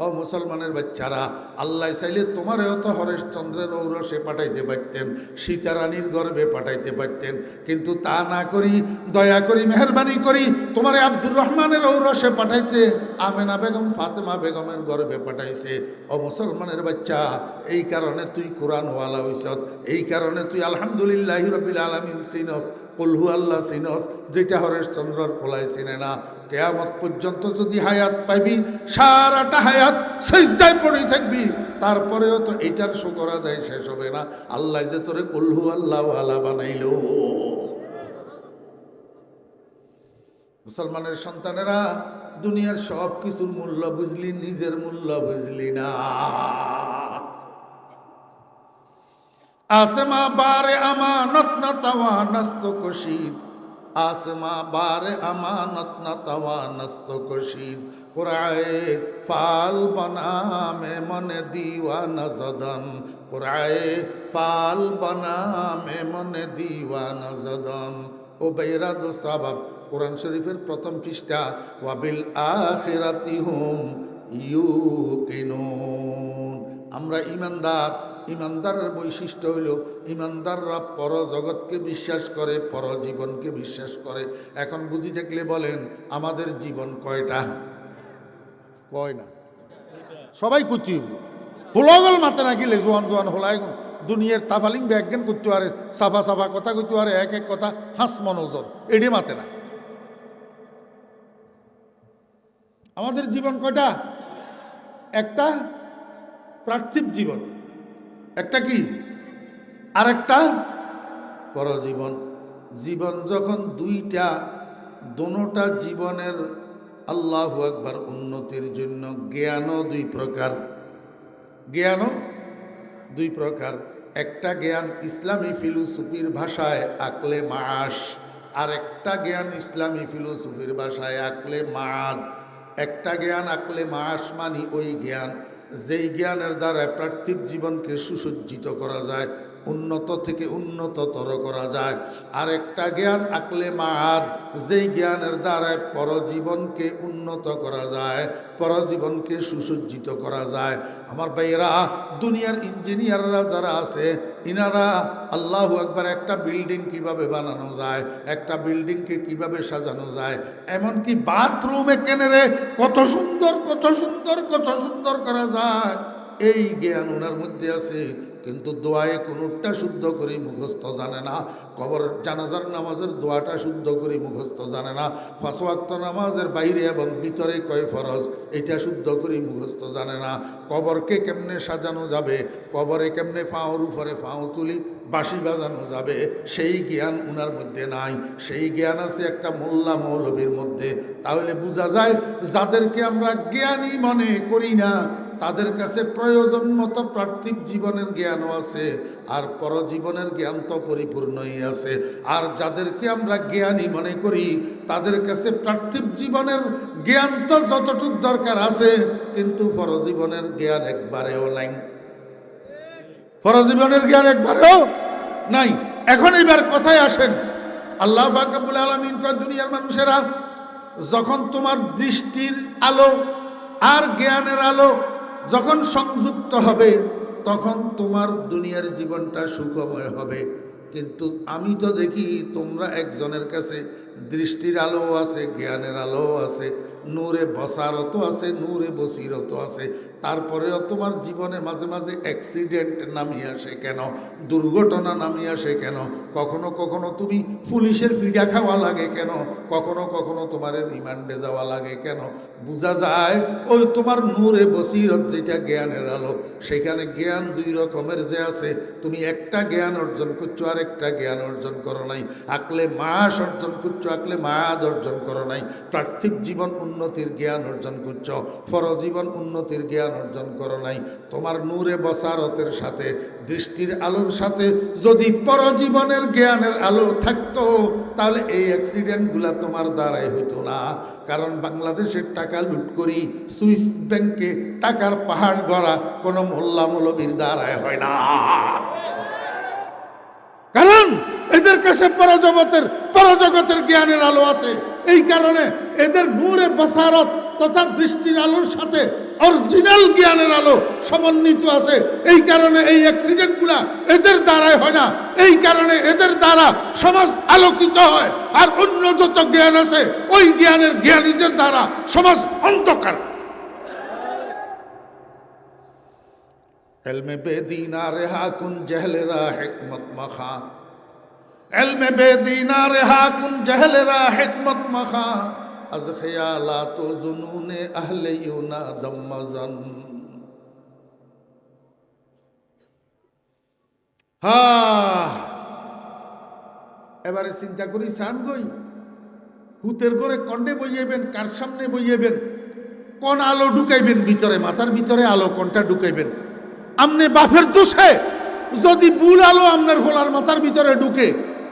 ও মুসলমানের বাচ্চারা, আল্লাহ চাইলে তোমারেও তো হরেশচন্দ্রের ঔরসে পাঠাইতে পারতেন, সীতারানীর গর্ভে পাঠাইতে পারতেন, কিন্তু তা না করি দয়া করি মেহরবানি করি তোমারে আব্দুর রহমানের ঔরসে পাঠাইতে, আমেনা বেগম ফাতেমা বেগমের গর্ভে পাঠাইছে। ও মুসলমানের বাচ্চা, এই কারণে তুই কোরআনওয়ালা হইছত, এই কারণে তুই আলহামদুলিল্লাহি রাব্বিল আলামিন চিনস, কুল হু আল্লাহ চিনস, যেটা হরেশচন্দ্রর পোলাই চিনে না। কেয়ামত পর্যন্ত যদি হায়াত পাইবি, সারাটা হায়াত সিজদায় পড়ে থাকবি, তারপরেও তো এটার শুকর আদায় শেষ হবে না। আল্লাহ যে তোরে কুল হু আল্লাহ ওয়ালা বানাইলো। মুসলমানের সন্তানেরা, দুনিয়ার সব কিছুর মূল্য বুঝলি, নিজের মূল্য বুঝলি না। आसमा बारे अमानत न तवानस्त कशीद, आसमा बारे अमानत न तवानस्त कशीद, कुराए फाल बना में मन दीवाना जदन, कुराए फाल बना में मन दीवाना जदन। ও বেরা দোস্ত আবাব, কোরআন শরীফের প্রথম পৃষ্ঠা, ওয়াবিল আখিরাতি হুম ইউকিনুন। আমরা ইমানদার, ইমানদারের বৈশিষ্ট্য হইল ইমানদাররা পরজগৎকে বিশ্বাস করে, পরজীবনকে বিশ্বাস করে। এখন বুঝি থাকলে বলেন, আমাদের জীবন কয়টা? কয় না, সবাই কুতি হোলাগল মাতে রাখিলে জোয়ান জোয়ান হোলা এখন দুনিয়ার তাফালিং ব্যাজ্ঞান করতে পারে, সাফা সাফা কথা কইতে পারে, এক এক কথা হাঁস মনোজন, এডি মাতে না। আমাদের জীবন কয়টা? একটা পার্থিব জীবন, একটা কি, আর একটা পরজীবন। জীবন যখন দুইটা, দোনোটা জীবনের আল্লাহু আকবার উন্নতির জন্য জ্ঞানও দুই প্রকার, জ্ঞানও দুই প্রকার। একটা জ্ঞান ইসলামী ফিলোসফির ভাষায় আকলে মাস, আর একটা জ্ঞান ইসলামী ফিলোসফির ভাষায় আকলে মাদ। একটা জ্ঞান আকলে মাস মানি ওই জ্ঞান যেই জ্ঞানের দ্বারা পার্থিব জীবনকে সুসজ্জিত করা যায়, উন্নত থেকে উন্নততর করা যায়। আর একটা জ্ঞান আকলে মাদ, যেই জ্ঞানের দ্বারা পরজীবনকে উন্নত করা যায়, পরজীবনকে সুসজ্জিত করা যায়। আমার ভাইয়েরা, দুনিয়ার ইঞ্জিনিয়াররা যারা আছে, ইনারা আল্লাহু আকবার একটা বিল্ডিং কিভাবে বানানো যায়, একটা বিল্ডিংকে কিভাবে সাজানো যায়, এমনকি বাথরুমে কেনেরে কত সুন্দর কত সুন্দর কত সুন্দর করা যায়, এই জ্ঞান ওনার মধ্যে আছে। কিন্তু দোয়ায়ে কুনুতটা শুদ্ধ করে মুখস্থ জানে না, কবর জানাজার নামাজের দোয়াটা শুদ্ধ করে মুখস্থ জানে না, ৫ ওয়াক্ত নামাজের বাইরে এবং ভিতরে কয় ফরজ এটা শুদ্ধ করে মুখস্থ জানে না। কবরকে কেমনে সাজানো যাবে, কবরে কেমনে পাওয়ার উপরে পাও তুলি বাঁশি বাজানো যাবে, সেই জ্ঞান উনার মধ্যে নাই। সেই জ্ঞান আছে একটা মোল্লা মৌলবীর মধ্যে। তাহলে বোঝা যায়, যাদেরকে আমরা জ্ঞানী মনে করি না, তাদের কাছে প্রয়োজন মতো পার্থিব জীবনের জ্ঞানও আছে, আর পরজীবনের জ্ঞান তো পরিপূর্ণই আছে। আর যাদেরকে আমরা জ্ঞানী মনে করি, তাদের কাছে পার্থিব জীবনের জ্ঞান তো যতটুক দরকার আছে, কিন্তু পরজীবনের জ্ঞান একবারেও নাই। পরজীবনের জ্ঞান একবারেও নাই। এখন এবার কথায় আসেন, আল্লাহ পাক রব্বুল আলামিন কয়, দুনিয়ার মানুষেরা, যখন তোমার দৃষ্টির আলো আর জ্ঞানের আলো যখন সংযুক্ত হবে, তখন তোমার দুনিয়ার জীবনটা সুখময় হবে। কিন্তু আমি তো দেখি তোমরা একজনের কাছে দৃষ্টির আলো আছে, জ্ঞানের আলো আছে, নূরে বসারত আছে, নূরে বসিরত আছে, তারপরেও তোমার জীবনে মাঝে মাঝে অ্যাক্সিডেন্ট নামিয়ে আসে কেন, দুর্ঘটনা নামিয়ে আসে কেন, কখনো কখনো তুমি পুলিশের ফিডা খাওয়া লাগে কেন, কখনো কখনো তোমার রিমান্ডে যাওয়া লাগে কেন? বোঝা যায় ওই তোমার নূরে বসিরত যেটা জ্ঞানের আলো, সেখানে জ্ঞান দুই রকমের যে আছে, তুমি একটা জ্ঞান অর্জন করছো আর একটা জ্ঞান অর্জন করো নাই। আকলে মাস অর্জন করছো, আকলে মায়াদ অর্জন করো নাই। পার্থিব জীবন উন্নতির জ্ঞান অর্জন করছো, পরজীবন উন্নতির জ্ঞান অর্জন করো নাই। তোমার নূরে বসারতের সাথে, দৃষ্টির আলোর সাথে যদি পরজীবনের জ্ঞানের আলো থাকতো, তাহলে এই অ্যাক্সিডেন্টগুলা তোমার দ্বারাই হতো না। কারণ বাংলাদেশের টাকা লুট করি, সুইস ব্যাংকে টাকার পাহাড় গড়া কোনো মোল্লা মৌলবীর দ্বারায় হয় না। কারণ এদের কাছে পরজগতের জ্ঞানের আলো আছে। এই কারণে এদের নূরে বসারত তথা দৃষ্টির আলোর সাথে অরিজিনাল জ্ঞানের আলো সমন্বিত আছে। এই কারণে এই অ্যাক্সিডেন্টগুলা এদের দ্বারাই হয় না, এই কারণে এদের দ্বারা সমাজ আলোকিত হয়। আর অন্য যত জ্ঞান আছে ওই জ্ঞানের জ্ঞানীদের দ্বারা সমাজ অন্ধকার। इल्म बेदीना रेहा कुन जहलरा हिकमत मखा, इल्म बेदीना रेहा कुन जहलरा हिकमत मखा, अज ख्यालात व जुनून अहले यूना दम्मजन। এবারে চিন্তা করি সান গই হুতের করে কন্ডে বইয়াবেন, কার সামনে বইয়াবেন, কোন আলো ঢুকাইবেন ভিতরে, মাথার ভিতরে আলো কোনটা ঢুকাইবেন। আমনে বাফের দোষে যদি ভুল আলো আপনার ফোলার মাথার ভিতরে ঢুকে,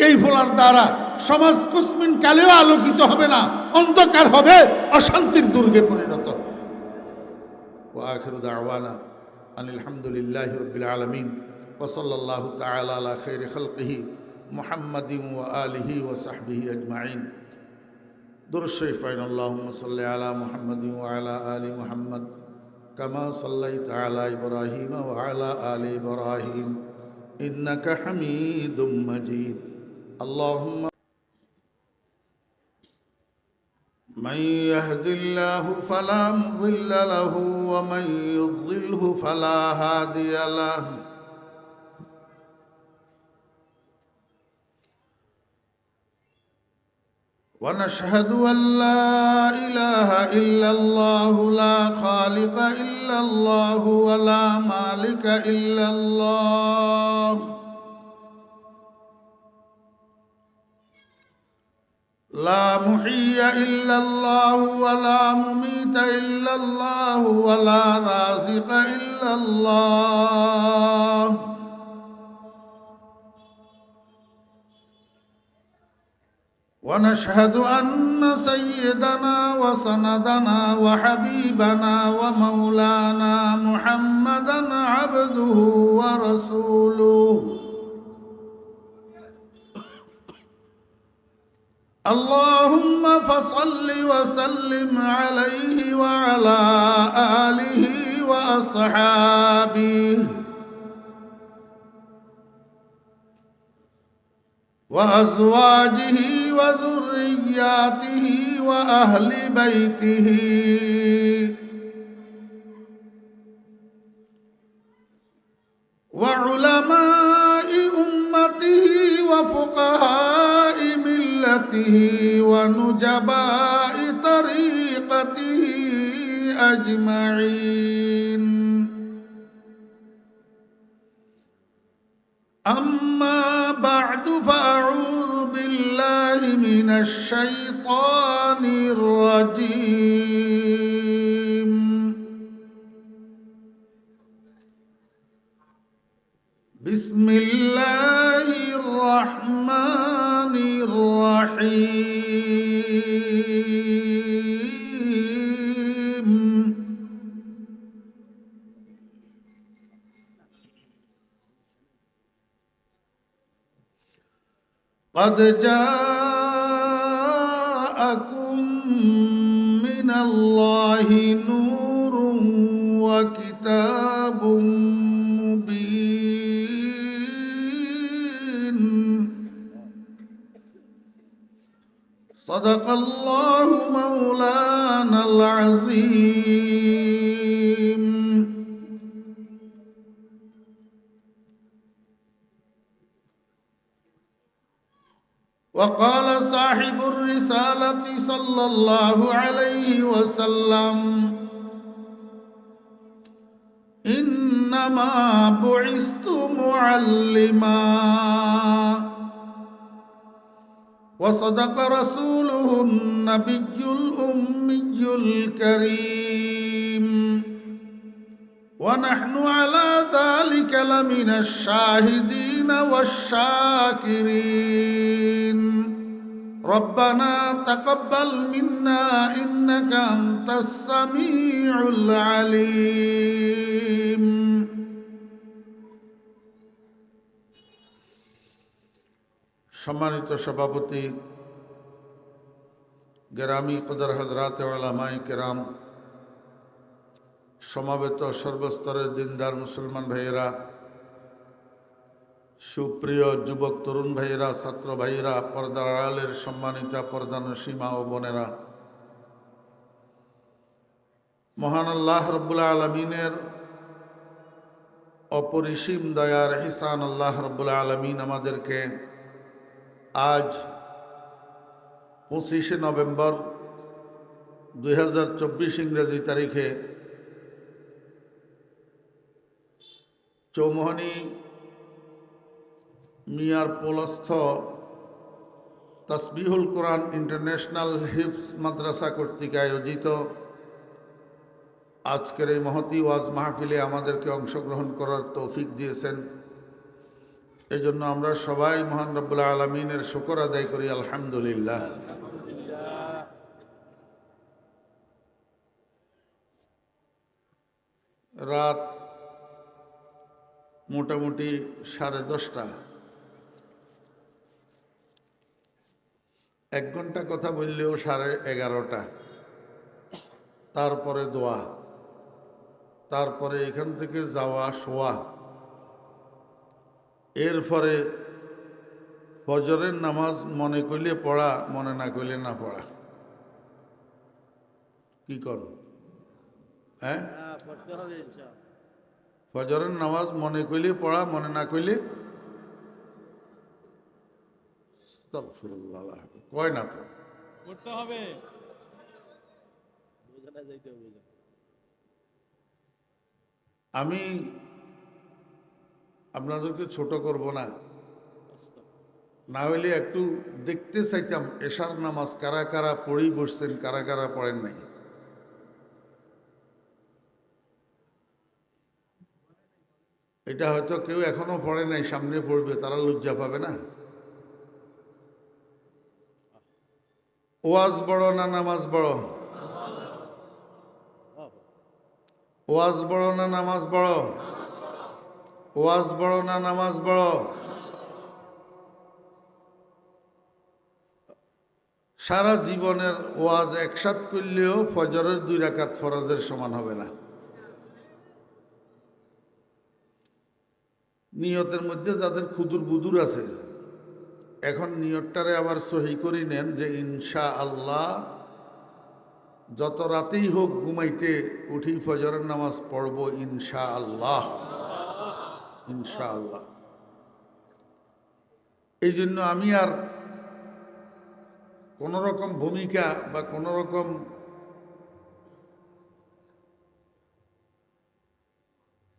এই ফোলার দ্বারা সমাজ কুসমিন কালেও আলোকিত হবে না, অন্ধকার হবে, অশান্তির দুর্গে পরিণত। ওয়া আখিরু দাওয়ানা আনিল হামদুলিল্লাহি রাব্বিল আলামিন ওয়া সাল্লাল্লাহু তাআলা আলা খাইরি খালকিহি মুহাম্মাদিন ওয়া আলিহি ওয়া সাহবিহি আজমাইন। দুরূদ শরীফ পড়েন। আল্লাহুম্মা সাল্লি আলা মুহাম্মাদিন ওয়া আলা আলি মুহাম্মাদ কামা সাল্লাইতা আলা ইব্রাহিম ওয়া আলা আলি ইব্রাহিম ইন্নাকা হামিদুম মাজিদ। আল্লাহুম্মা মান ইয়াহদিল্লাহু ফালা মুদিল্লা লাহু ওয়া মান ইউদ্লিলহু ফালা হাদিয়া লাহু। ونشهد أن لا إله إلا الله لا خالق إلا الله ولا مالك إلا الله لا محيي إلا الله ولا مميت إلا الله ولا رازق إلا الله ونشهد أن سيدنا وسندنا وحبيبنا ومولانا محمدا عبده ورسوله اللهم فصل وسلم عليه وعلى آله وأصحابه وأزواجه وذرياته وأهل بيته وعلماء أمته وفقهاء ملته ونجباء طريقته أجمعين. أما بعد فأعوذ بالله من الشيطان الرجيم. بسم الله الرحمن الرحيم. قد جاءكم من الله نور وكتاب مبين. صدق الله مولانا العظيم. وقال صاحب الرسالة صلى الله عليه وسلم: إنما بعثت معلما. وصدق رسوله النبي الأمي الكريم. ونحن على ذلك لمن الشاهدين والشاكرين. ربنا تقبل منا إنك أنت السميع العليم. সম্মানিত সভাপতি, গেরামি কদর হযরত উলামায়ে কেরাম, সমাবেত সর্বস্তরের দিনদার মুসলমান ভাইয়েরা, সুপ্রিয় যুবক তরুণ ভাইয়েরা, ছাত্র ভাইয়েরা, পর্দার আড়ালের সম্মানিতা পর্দানসীমা ও বোনেরা, মহান আল্লাহ রব্বুল আলমিনের অপরিসীম দয়ার ইহসান আল্লাহ রব্বুল আলমিন আমাদেরকে আজ 25শে নভেম্বর 2024 ইংরেজি তারিখে চৌমোহনী মিয়ার পোলস্থ তাসবিহুল কোরআন ইন্টারন্যাশনাল হিফজ মাদ্রাসা কর্তৃক আয়োজিত আজকের এই মহতী ওয়াজ মাহফিলে আমাদেরকে অংশগ্রহণ করার তৌফিক দিয়েছেন। এজন্য আমরা সবাই মহান রব্বুল আলমিনের শুকর আদায় করি, আলহামদুলিল্লাহ। রাত মোটামুটি 10:30। 1 ঘন্টা কথা বললেও 11:30। তারপরে দোয়া, তারপরে এখান থেকে যাওয়া শোয়া, এরপরে ফজরের নামাজ মনে করলে পড়া, মনে না করলে না পড়া। কি কর? হ্যাঁ, ফজরের নামাজ মনে করলে পড়া, মনে না করলে কয় না তো পড়তে হবে। আমি আপনাদেরকে ছোট করব না, না হইলে একটু দেখতে চাইতাম এশার নামাজ কারা কারা পড়েই বসছেন, কারা কারা পড়েন নাই। এটা হয়তো কেউ এখনো পড়ে নাই, সামনে পড়বে, তারা লজ্জা পাবে না? ওয়াজ বড় না নামাজ বড়? ওয়াজ বড় না নামাজ বড়? ওয়াজ বড় না নামাজ বড়? সারা জীবনের ওয়াজ একসাথ করলেও ফজরের 2 রাকাত ফরজের সমান হবে না। নিয়তের মধ্যে যাদের খুদুর বুদুর আছে, এখন নিয়তটারে আবার সহি করে নেন যে ইনশা আল্লাহ যত রাতেই হোক ঘুমাইতে উঠি ফজরের নামাজ পড়ব ইনশা আল্লাহ, ইনশা আল্লাহ। এই জন্য আমি আর কোনো রকম ভূমিকা বা কোনো রকম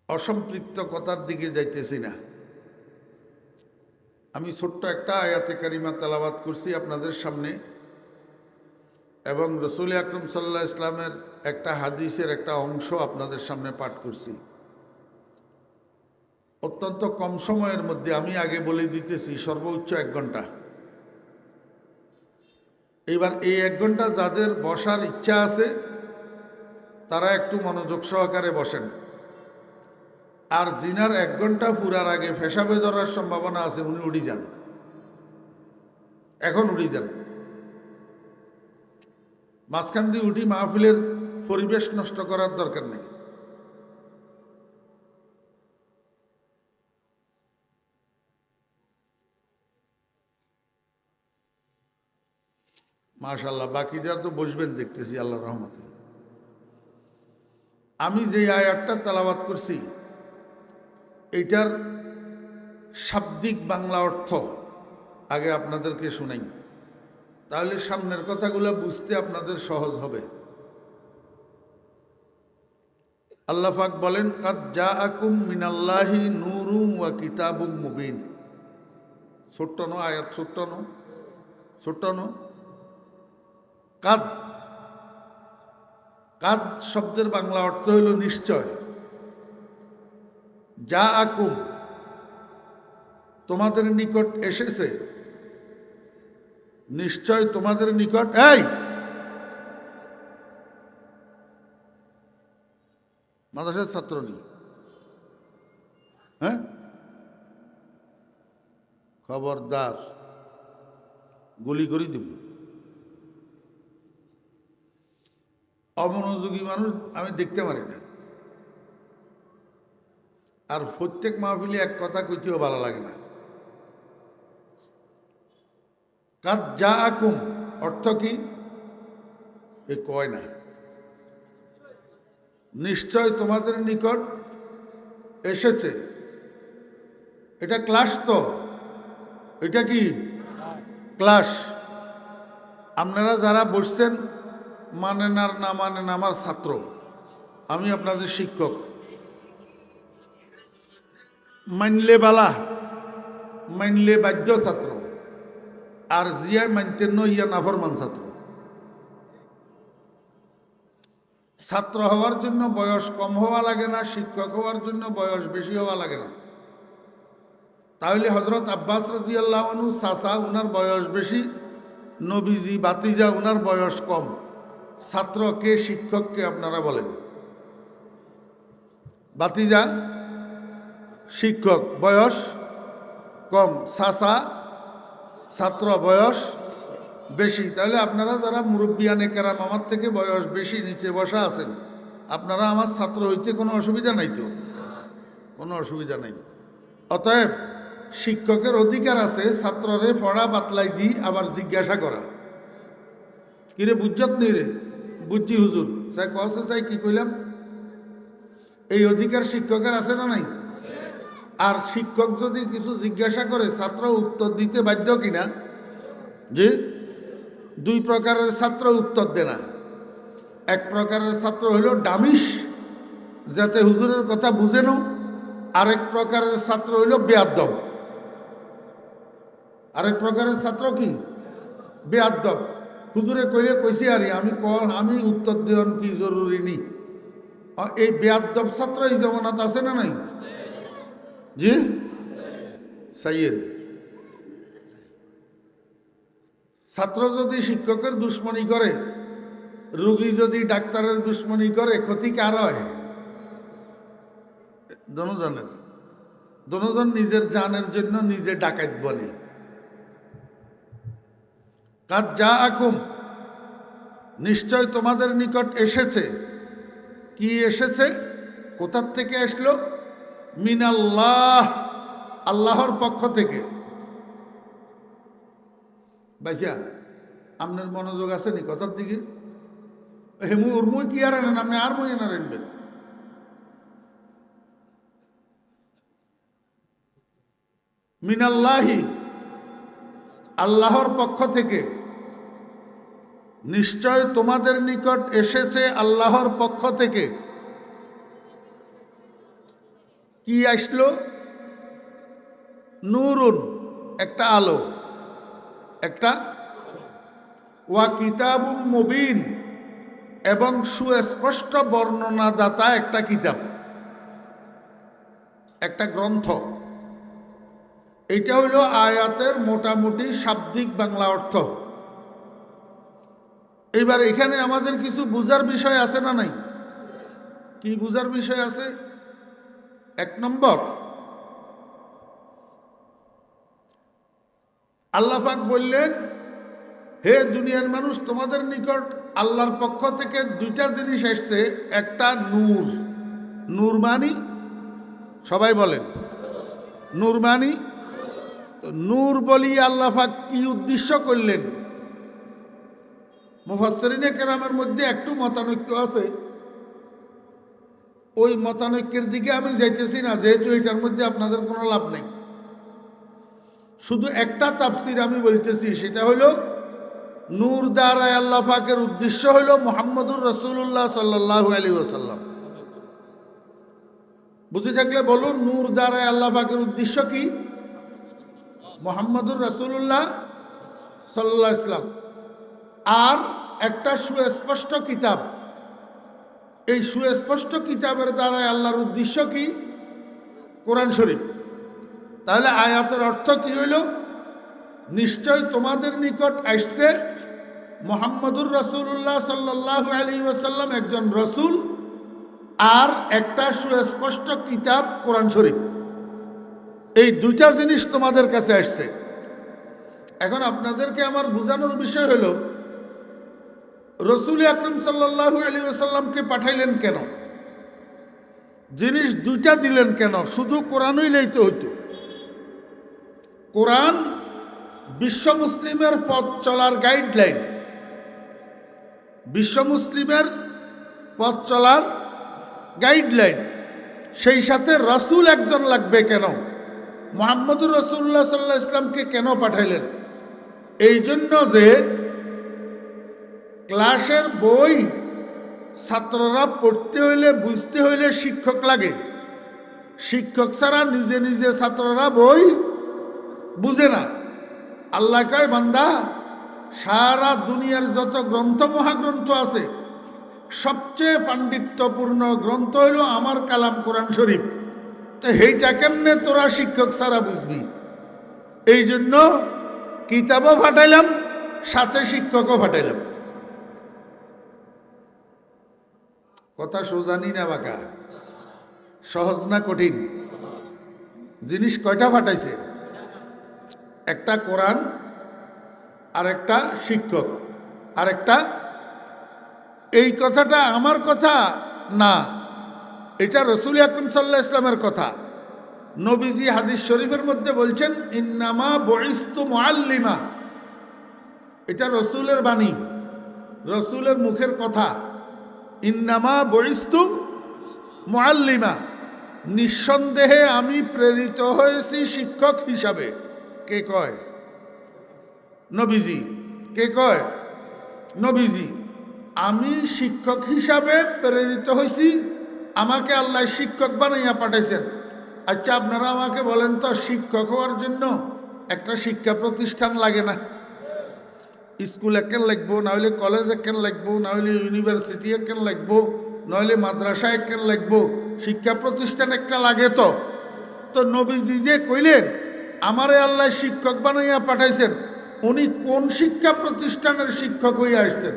অসম্পৃক্ত কথার দিকে যাইতেছি না। আমি ছোট্ট একটা আয়াতে কারিমা তেলাওয়াত করছি আপনাদের সামনে, এবং রসুল আকরম সাল্লাল্লাহু আলাইহি ইসলামের একটা হাদিসের একটা অংশ আপনাদের সামনে পাঠ করছি। অত্যন্ত কম সময়ের মধ্যে, আমি আগে বলে দিতেছি, সর্বোচ্চ 1 ঘন্টা। এবার এই 1 ঘন্টা যাদের বসার ইচ্ছা আছে তারা একটু মনোযোগ সহকারে বসেন, আর জিনার 1 ঘন্টা পুরার আগে পেশাবে ধরার সম্ভাবনা আছে উনি উঠে যান, এখন উঠে যান। মাঝখান দিয়ে উঠি মাহফিলের পরিবেশ নষ্ট করার দরকার নেই। মাশাআল্লাহ, বাকিরা তো বসবেন দেখতেছি আল্লাহর রহমতে। আমি যে আয়াতটা তেলাওয়াত করছি এইটার শাব্দিক বাংলা অর্থ আগে আপনাদেরকে শুনাই, তাহলে সামনের কথাগুলো বুঝতে আপনাদের সহজ হবে। আল্লাহ পাক বলেন, কাদ জাআকুম মিনাল্লাহি নূরুম ওয়া কিতাবুম মুবিন। ছোট্ট নো আয়াত, ছোট্ট নো, ছোট্ট নো। কাদ, কাদ শব্দের বাংলা অর্থ হইল নিশ্চয়। জাআকুম, তোমাদের নিকট এসেছে, নিশ্চয় তোমাদের নিকট। এই মাদ্রাসার ছাত্র নি? হ্যাঁ, খবরদার, গুলি করে দিব। অমনোযোগী মানুষ আমি দেখতে পারি না। আর প্রত্যেক মাহফিলে এক কথা কইতেও ভালো লাগে না। কাদ যা আকুম অর্থ কি? এ কয় না, নিশ্চয় তোমাদের নিকট এসেছে। এটা ক্লাস, তো এটা কি ক্লাস? আপনারা যারা বসছেন মানেন আর না মানেন, আমার ছাত্র, আমি আপনাদের শিক্ষক। মানলে বালা, মানলে বাধ্য ছাত্র, আর জিয়া মানতেন ইয়া নাফরমান ছাত্র। ছাত্র হওয়ার জন্য বয়স কম হওয়া লাগে না, শিক্ষক হওয়ার জন্য বয়স বেশি হওয়া লাগে না। তাহলে হজরত আব্বাস রাদিয়াল্লাহু আনহু চাচা, উনার বয়স বেশি, নবীজি বাতিজা, উনার বয়স কম। ছাত্র কে, শিক্ষক কে আপনারা বলেন? বাতিজা শিক্ষক, বয়স কম। চাচা ছাত্র, বয়স বেশি। তাহলে আপনারা যারা মুরব্বিয়ানে কেরাম, আমার থেকে বয়স বেশি, নিচে বসা আছেন, আপনারা আমার ছাত্র হইতে কোনো অসুবিধা নাই তো? কোনো অসুবিধা নেই। অতএব শিক্ষকের অধিকার আছে ছাত্ররে পড়া বাতলাই দি আবার জিজ্ঞাসা করা, কিরে বুঝত নেই রে? বুঝছি হুজুর। চাই কছে চাই কি কইলাম? এই অধিকার শিক্ষকের আছে না নাই? আর শিক্ষক যদি কিছু জিজ্ঞাসা করে ছাত্র উত্তর দিতে বাধ্য কিনা? যে দুই প্রকারের ছাত্র উত্তর দেয় না। এক প্রকারের ছাত্র হইল ডামিস, যাতে হুজুরের কথা বুঝে নো। আরেক প্রকারের ছাত্র হইল বেয়াদ্দব। আরেক প্রকারের ছাত্র কি? বেয়াদ্দব। হুজুরে কইলে কইছি আরে আমি উত্তর দেওয়ান কি জরুরি নি। এই বেয়াদ্দব ছাত্র এই জমানাত আছে না নাই? জি সাইয়েদ। ছাত্র যদি শিক্ষকের দুশ্মনী করে, রোগী যদি ডাক্তারের দুশ্মনী করে, ক্ষতি কার হয়? দনজনের। দনজন নিজের জানের জন্য নিজে ডাকাত বনে। কাদ যা আকুম, নিশ্চয় তোমাদের নিকট এসেছে। কি এসেছে? কোথার থেকে আসলো? মিনাল্লাহ, আল্লাহর পক্ষ থেকে। বাইসা আপনার মনোযোগ আছে নি কথার দিকে? হেমু উর্মুই কি আর আনেন, আপনি আর মই এনার আনবেন। মিনাল্লাহি, আল্লাহর পক্ষ থেকে। নিশ্চয় তোমাদের নিকট এসেছে আল্লাহর পক্ষ থেকে। কি আসলো? নূরুন, একটা আলো, একটা ওয়া কিতাবুম মুবিন, এবং সুস্পষ্ট বর্ণনাদাতা একটা কিতাব, একটা গ্রন্থ। এটা হইল আয়াতের মোটামুটি শাব্দিক বাংলা অর্থ। এবার এখানে আমাদের কিছু বুঝার বিষয় আছে না নাই? কি বুঝার বিষয় আছে? এক নম্বর, আল্লাহ পাক বললেন, হে দুনিয়ার মানুষ, তোমাদের নিকট আল্লাহর পক্ষ থেকে দুইটা জিনিস আসছে। একটা নূর। নূর মানি, সবাই বলেন নূর মানি। নূর বলি আল্লাহ পাক কি উদ্দেশ্য করলেন? মুফাসসিরিনে কেরামের মধ্যে একটু মতানৈক্য আছে। ওই মতানৈক্যের দিকে আমি যাইতেছি না, যেহেতু এটার মধ্যে আপনাদের কোনো লাভ নেই। শুধু একটা তাফসির আমি বলতেছি, সেটা হলো নূর দ্বারা আল্লাহ পাকের উদ্দেশ্য হলো মুহাম্মদুর রাসূলুল্লাহ সাল্লাল্লাহু আলাইহি ওয়াসাল্লাম। বুঝে থাকলে বলুন, নূর দ্বারা আল্লাহ পাকের উদ্দেশ্য কি? মুহাম্মদুর রাসূলুল্লাহ সাল্লাল্লাহু আলাইহি ওয়াসাল্লাম। আর একটা সুস্পষ্ট কিতাব। এই সুস্পষ্ট কিতাবের দ্বারা আল্লাহর উদ্দেশ্য কি? কোরআন শরীফ। তাহলে আয়াতের অর্থ কি হইল? নিশ্চয় তোমাদের নিকট আসছে মুহাম্মদুর রাসূলুল্লাহ সাল্লাল্লাহু আলাইহি ওয়াসাল্লাম, একজন রসুল, আর একটা সুস্পষ্ট কিতাব কোরআন শরীফ। এই দুইটা জিনিস তোমাদের কাছে আসছে। এখন আপনাদেরকে আমার বোঝানোর বিষয় হলো, রসুল আকরাম সাল্লাল্লাহু আলাইহি ওয়াসাল্লামকে পাঠাইলেন কেন? জিনিস দুইটা দিলেন কেন? শুধু কোরআনই লইতে হইতো। কোরআন বিশ্ব মুসলিমের পথ চলার গাইডলাইন, বিশ্ব মুসলিমের পথ চলার গাইডলাইন। সেই সাথে রসুল একজন লাগবে কেন? মুহাম্মদুর রাসূলুল্লাহ সাল্লাল্লাহু আলাইহি ইসলামকে কেন পাঠাইলেন? এই জন্য যে ক্লাসের বই ছাত্ররা পড়তে হইলে, বুঝতে হইলে শিক্ষক লাগে। শিক্ষক ছাড়া নিজে নিজে ছাত্ররা বই বুঝে না। আল্লাহ কয়, বান্দা, সারা দুনিয়ার যত গ্রন্থ, মহাগ্রন্থ আছে, সবচেয়ে পাণ্ডিত্যপূর্ণ গ্রন্থ হইল আমার কালাম কোরআন শরীফ। তো সেইটা কেমনে তোরা শিক্ষক ছাড়া বুঝবি? এই জন্য কিতাবও ফাটাইলাম, সাথে শিক্ষকও ফাটাইলাম। কথা সোজানি না বাঁকা? সহজ না কঠিন? জিনিস কয়টা ফাটাইছে? একটা কোরআন, আর একটা শিক্ষক, আর একটা। এই কথাটা আমার কথা না, এটা রাসূল আকরাম সাল্লাল্লাহু আলাইহি ওয়াসাল্লামের কথা। নবীজি হাদিস শরীফের মধ্যে বলছেন, ইন্নামা বুইস্তু মুআল্লিমা। এটা রাসূলের বাণী, রাসূলের মুখের কথা। ইন্নামা বুইস্তু মুআল্লিমা, নিঃসন্দেহে আমি প্রেরিত হয়েছি শিক্ষক হিসাবে। কে কয়? নবীজি। কে কয়? নবীজি। আমি শিক্ষক হিসাবে প্রেরিত হয়েছি, আমাকে আল্লাহ শিক্ষক বানাইয়া পাঠাইছেন। আচ্ছা, আপনারা আমাকে বলেন তো, শিক্ষক হওয়ার জন্য একটা শিক্ষা প্রতিষ্ঠান লাগে না? স্কুল একখান লাগবো, নাহলে কলেজ একখান লাগবো, নাহলে ইউনিভার্সিটি একখান লাগবো, নইলে মাদ্রাসা একখান লাগবো, শিক্ষা প্রতিষ্ঠান একটা লাগে। তো নবীজি যে কইলেন আমারে আল্লাহ শিক্ষক বানাইয়া পাঠাইছেন, উনি কোন শিক্ষা প্রতিষ্ঠানের শিক্ষক হইয়া আসছেন?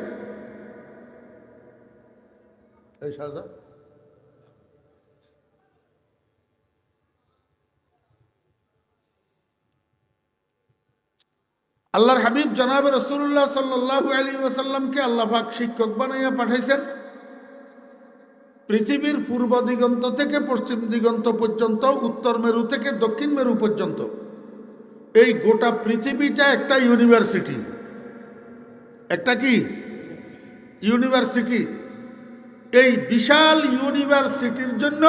এই সাজা আল্লাহর হাবিব জনাবে রাসূলুল্লাহ সাল্লাল্লাহু আলাইহি ওয়াসাল্লামকে আল্লাহ পাক শিক্ষক বানাইয়া পাঠাইছেন। পৃথিবীর পূর্ব দিগন্ত থেকে পশ্চিম দিগন্ত পর্যন্ত, উত্তর মেরু থেকে দক্ষিণ মেরু পর্যন্ত, এই গোটা পৃথিবীটা একটা ইউনিভার্সিটি। একটা কি? ইউনিভার্সিটি। এই বিশাল ইউনিভার্সিটির জন্য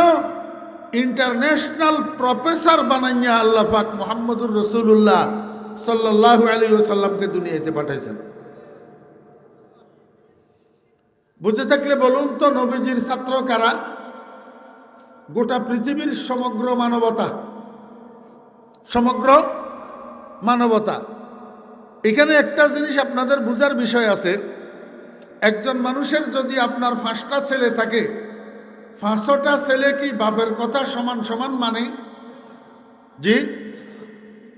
ইন্টারন্যাশনাল প্রফেসর বানাইয়া আল্লাহ পাক মুহাম্মদুর রাসূলুল্লাহ সাল্লাল্লাহু আলাইহি ওয়াসাল্লামকে দুনিয়াতে পাঠাইছেন। বুঝে থাকলে বলুন তো, নবীজির ছাত্র কারা? গোটা পৃথিবীর সমগ্র মানবতা, সমগ্র মানবতা। এখানে একটা জিনিস আপনাদের বুঝার বিষয় আছে। একজন মানুষের যদি আপনার 5টা ছেলে থাকে, 5টা ছেলে কি বাপের কথা সমান সমান মানে? জি।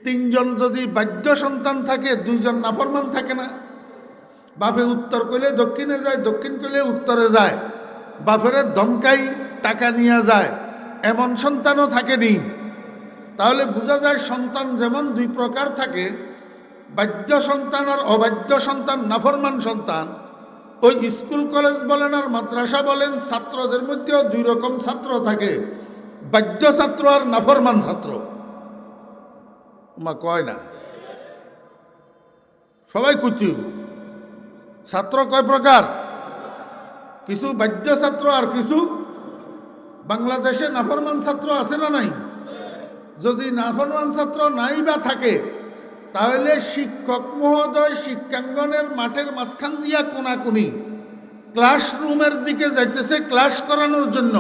3জন যদি বাধ্য সন্তান থাকে, 2জন নাফরমান থাকে না? বাপে উত্তর কইলে দক্ষিণে যায়, দক্ষিণ কইলে উত্তরে যায়, বাপের ধমকাই টাকা নিয়ে যায়, এমন সন্তানও থাকেনি। তাহলে বোঝা যায় সন্তান যেমন 2 প্রকার থাকে, বাধ্য সন্তান আর অবাধ্য সন্তান, নাফরমান সন্তান। ওই স্কুল কলেজ বলেন আর মাদ্রাসা বলেন, ছাত্রদের মধ্যেও 2 রকম ছাত্র থাকে, বাধ্য ছাত্র আর নাফরমান ছাত্র। মা কয় না? সবাই কুচু। ছাত্র কয় প্রকার? কিছু বাধ্য ছাত্র আর কিছু। বাংলাদেশে নাফরমান ছাত্র আছে না নাই? যদি নাফরমান ছাত্র নাই বা থাকে, তাহলে শিক্ষক মহোদয় শিক্ষাঙ্গনের মাঠের মাঝখান দিয়া কোনাকুনি ক্লাসরুমের দিকে যাইতেছে ক্লাস করানোর জন্য।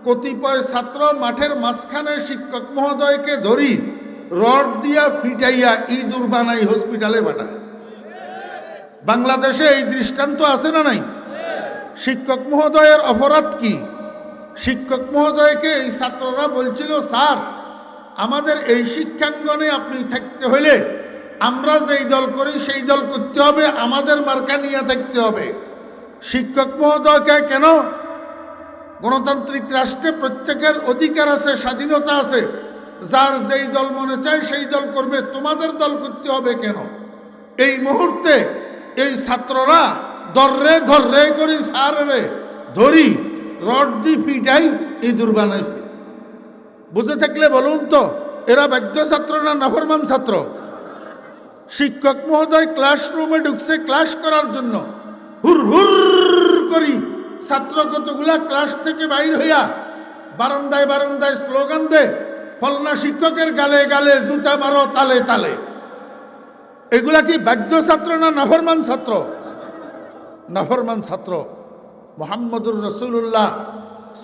কতিপয় ছাত্র মাঠের মাঝখানে শিক্ষক মহোদয়কে ধরি রড দিয়া পিটাইয়া ইঁদুর বানাই হসপিটালে পাঠায়। বাংলাদেশে এই দৃষ্টান্ত আছে না নাই? শিক্ষক মহোদয়ের অপরাধ কি? শিক্ষক মহোদয়কে এই ছাত্ররা বলছিল, স্যার, আমাদের এই শিক্ষাঙ্গনে আপনি থাকতে হলে আমরা যেই দল করি সেই দল করতে হবে, আমাদের মার্কা নিয়ে থাকতে হবে। শিক্ষক মহোদয়কে কেন? গণতান্ত্রিক রাষ্ট্রে প্রত্যেকের অধিকার আছে, স্বাধীনতা আছে, যার যেই দল মনে চায় সেই দল করবে, তোমাদের দল করতে হবে কেন? এই মুহূর্তে এই ছাত্ররা ধরে করি স্যার রে ধরি রড দি পিটাই ইঁদুর বানাইছে। বুঝে থাকলে বলুন তো, এরা বাধ্য ছাত্র না নাফরমান ছাত্র? শিক্ষক মহোদয় ক্লাসরুমে ঢুকছে ক্লাস করার জন্য, হুর হুর করি ছাত্র কতগুলা ক্লাস থেকে বাইর হইয়া বারান্দায় বারান্দায় স্লোগান দে, ফলনা শিক্ষকের গালে গালে জুতা মারো তালে তালে। এগুলা কি বাধ্য ছাত্র না নাফরমান ছাত্র? নাফরমান ছাত্র। মুহাম্মদুর রাসূলুল্লাহ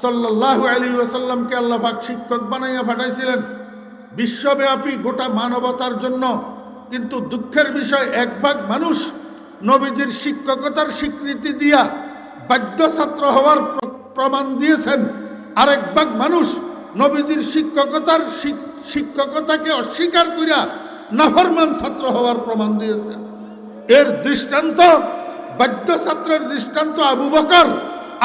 সাল্লাল্লাহু আলাইহি ওয়াসাল্লামকে আল্লাহ পাক শিক্ষক বানাইয়া পাঠাইছিলেন বিশ্বব্যাপী গোটা মানবতার জন্য। কিন্তু দুঃখের বিষয়, এক ভাগ মানুষ নবীজির শিক্ষকতার স্বীকৃতি দিয়া বাধ্য ছাত্র হওয়ার প্রমাণ দিয়েছেন, আরেক ভাগ মানুষ নবীজির শিক্ষকতাকে অস্বীকার করিয়া নাফরমান ছাত্র হওয়ার প্রমাণ দিয়েছেন। এর দৃষ্টান্ত, বাধ্য ছাত্রের দৃষ্টান্ত আবু বকর,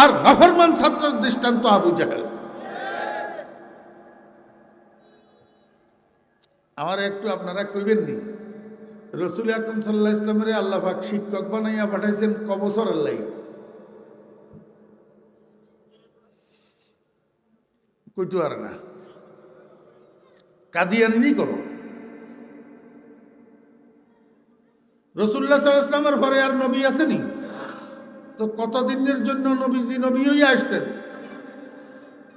আর নাফরমান ছাত্রের দৃষ্টান্ত আবু জাহেল। আমার একটু আপনারা কইবেন নি, রসুল আকরাম সাল্লাল্লাহু আলাইহি ওয়াসাল্লামের আল্লাহ পাক শিক্ষক বানাইয়া পাঠাইছেন ক বছরের লাগি? কইতে পারে না, কাদিয়ানি করো। রসুল্লাহ সাল্লাল্লাহু আলাইহি ওয়াসাল্লামের পরে আর নবী আসেনি তো কতদিনের জন্য নবীজি নবী হইয়া আসছেন?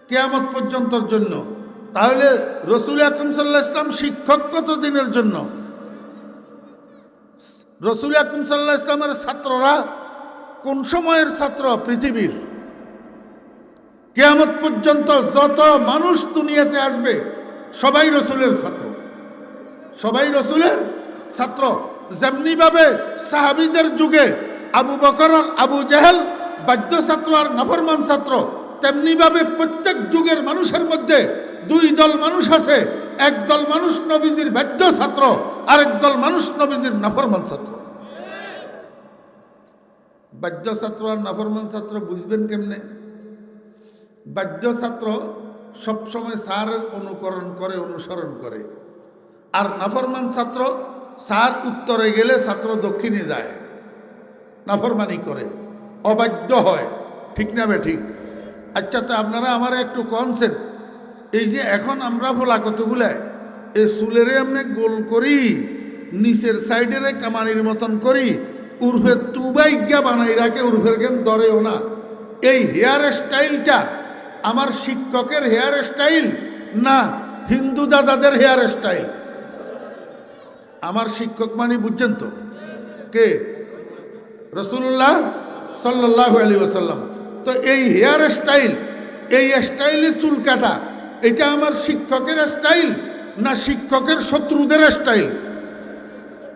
কিয়ামত পর্যন্তর জন্য। তাহলে রসুল আকরাম সাল্লাল্লাহু আলাইহি ওয়াসাল্লাম শিক্ষক কতদিনের জন্য? রসুল আকরাম সাল্লাল্লাহু আলাইহি ওয়াসাল্লামের ছাত্ররা কোন সময়ের ছাত্র? পৃথিবীর। কিয়ামত পর্যন্ত যত মানুষ দুনিয়াতে আসবে সবাই রসুলের ছাত্র, সবাই রসুলের ছাত্র। যেমনি ভাবে সাহাবীদের যুগে আবু বকর আর আবু জাহেল বাধ্য ছাত্র আর নাফরমান ছাত্র, তেমনি ভাবে প্রত্যেক যুগের মানুষের মধ্যে দুই দল মানুষ আছে। এক দল মানুষ নবীজির বাধ্য ছাত্র, আরেক দল মানুষ নবীজির নাফরমান ছাত্র। বাধ্য ছাত্র আর নাফরমান ছাত্র বুঝবেন কেমনে? বাধ্য ছাত্র সবসময় স্যারের অনুকরণ করে, অনুসরণ করে, আর নাফরমান ছাত্র স্যার উত্তরে গেলে ছাত্র দক্ষিণে যায়, নাফরমানি করে, অবাধ্য হয়। ঠিক না বে ঠিক? আচ্ছা, তো আপনারা আমার একটু কনসেন, এই যে এখন আমরা ভোলা কতগুলায় এই চুলেরে এমনি গোল করি, নিচের সাইডেরে কামানির মতন করি, উর্ফে তুবাইজ্ঞা বানাই রাখে, উর্ফের গেম ধরেও না। এই হেয়ার স্টাইলটা আমার শিক্ষকের হেয়ার স্টাইল না হিন্দু দাদাদের হেয়ার স্টাইল? আমার শিক্ষক মানে বুঝছেন তো কে? রাসূলুল্লাহ সাল্লাল্লাহু আলাইহি ওয়াসাল্লাম। তো এই হেয়ার স্টাইল, এই স্টাইলে চুল কাটা, এটা আমার শিক্ষকের স্টাইল না শিক্ষকের শত্রুদের স্টাইল?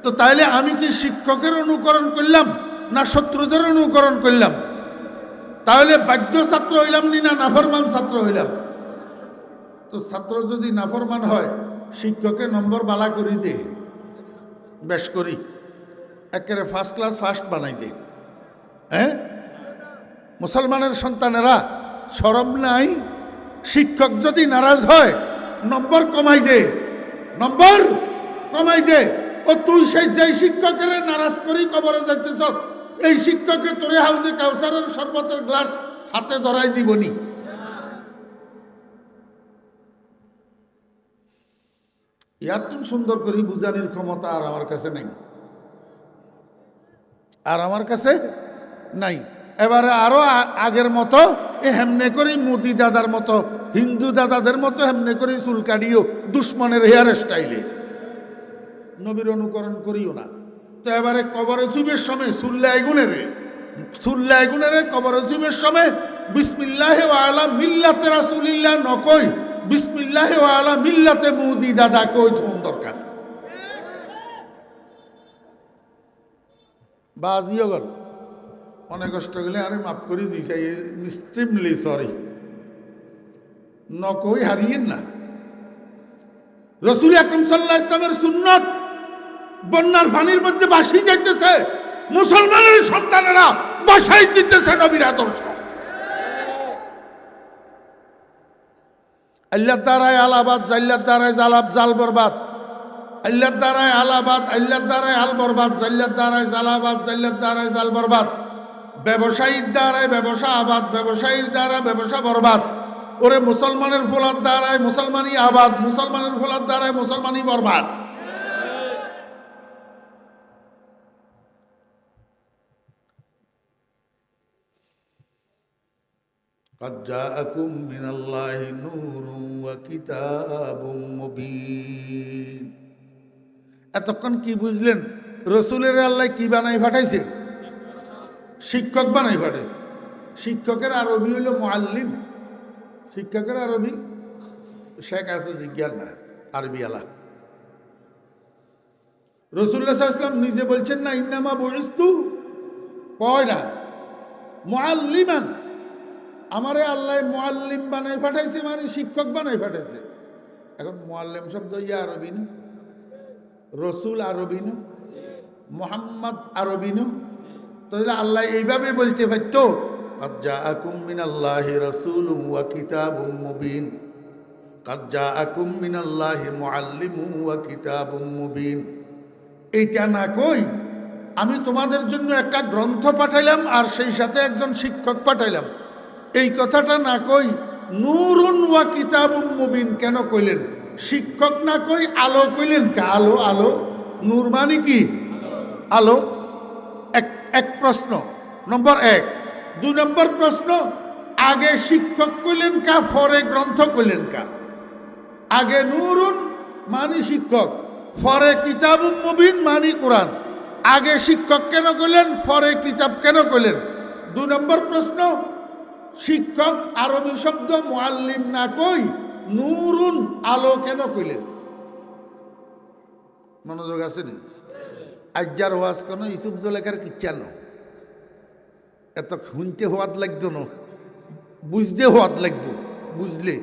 তো তাইলে আমি কি শিক্ষকের অনুকরণ করলাম না শত্রুদের অনুকরণ করলাম? তাহলে বাধ্য ছাত্র হইলাম নি না নাফরমান ছাত্র হইলাম? তো ছাত্র যদি নাফরমান হয়, শিক্ষকের নম্বর বালা করি দে, বেশ করি, একেবারে ফার্স্ট ক্লাস ফার্স্ট বানাই দে। হ্যাঁ, মুসলমানের সন্তানেরা শরম নাই? শিক্ষক যদি নারাজ হয় নম্বর কমাই দে, নম্বর কমাই দে। ও তুই সেই যেই শিক্ষকের নারাজ করি কবরে যাইতেছ, এই শিক্ষকের তোরে হাউজে কাউসারের শরবতের গ্লাস হাতে ধরাই দিবনি। ইয়াতুন সুন্দর করে বুঝানির ক্ষমতা আর আমার কাছে নাই, আর আমার কাছে নাই। এবারে আরো আগের মতো হেমনে করি মোদি দাদার মতো, হিন্দু দাদাদের মতো হেমনে করি চুল কাটিও দুশ্মনের হেয়ার স্টাইলে, নবীর অনুকরণ করিও না। তো এবারে কবরে তুইবের সময় সুল্লায় গুনেরে কবরে তুইবের সময় বিসমিল্লাহি ওয়া আলা মিল্লাতে রাসূলিল্লাহ নকই, বিসমিল্লাহি ওয়া আলা মিল্লাতে মোদি দাদা কই তোমার দরকার। বাজিও গেল, অনেক কষ্ট গেলে আরে মাফ করে দিছে, এক্সট্রিমলি সরি, নকই হারিয়েন না। রাসূল আকরাম সাল্লাল্লাহু আলাইহি ওয়াসাল্লামের সুন্নাত বন্যার পানির মধ্যে ভাসি যাইতেছে, মুসলমানের সন্তানেরা বসাই দিতেছে নবীর আদর্শ। আল্লাহর দ্বারায় আলাবাদ, জাল্লার দ্বারায় জালাব জাল বরবাদ, আল্লাহর দ্বারায় আলাবাদ, আল্লাহর দ্বারায় আল বরবাদ, জাল্লার দ্বারায় জালাবাদ, জাল্লার দ্বারায় জাল বরবাদ। ব্যবসায়ীর দ্বারায় ব্যবসা আবাদ, ব্যবসায়ীর দ্বারা ব্যবসা বরবাদ। ওরে মুসলমানের ফলার দ্বারায় মুসলমানই আবাদ, মুসলমানের ফলার দ্বারায় মুসলমানই বরবাদ। قد جاءكم من الله نور وكتاب مبين। এতক্ষণ কি বুঝলেন? রসুলের আল্লাহ কি বানাই পাঠাইছে? শিক্ষক বানাই পাঠাইছে। শিক্ষকের আরবি হইল মুআল্লিম। শিক্ষকের আরবি শেখ আছে জিজ্ঞান না, আরবি আলা। রাসূলুল্লাহ সাল্লাল্লাহু আলাইহি ওয়াসাল্লাম নিজে বলছেন না, ইন্নামা বুইস্তু, কয় না মুআল্লিমান, আমারে আল্লাহ মুআল্লিম বানাই পাঠাইছে, মানে শিক্ষক বানাই পাঠাইছে। এখন মুআল্লিম শব্দ ইয়া আরবি না, রসুল আরবি না, মুহাম্মদ আরবি না, তাহলে আল্লাহ এইভাবে বলতে পারত قد جاءكم من الله رسول وكتاب مبين قد جاءكم من الله معلم وكتاب مبين। এইটা না কই আমি তোমাদের জন্য একটা গ্রন্থ পাঠাইলাম আর সেই সাথে একজন শিক্ষক পাঠাইলাম, এই কথাটা না কই নূরুন ওয়া কিতাবুম মুবিন কেন কইলেন? শিক্ষক না কই আলো কইলেন কে? আলো, আলো নূর মানে কি? আলো। এক প্রশ্ন, নম্বর এক। 2 নম্বর প্রশ্ন, আগে শিক্ষক কইলেন কা, পরে গ্রন্থ কইলেন কা? আগে নূরুন মানে শিক্ষক, পরে কিতাবুম মুবিন মানে কোরআন। আগে শিক্ষক কেন কইলেন, পরে কিতাব কেন কইলেন? 2 নম্বর প্রশ্ন, শিক্ষক আরবি শব্দ মুআল্লিম না কই নূরুন আলো কেন কইলেন? মনোযোগ আছে নি? আজ্জার ওয়াজ কেন ইসুফ জলেখার কিচ্ছা ন, এত শুনতে হওয়াত লাগতো না, বুঝতে হওয়াত লাগবো, বুঝলে।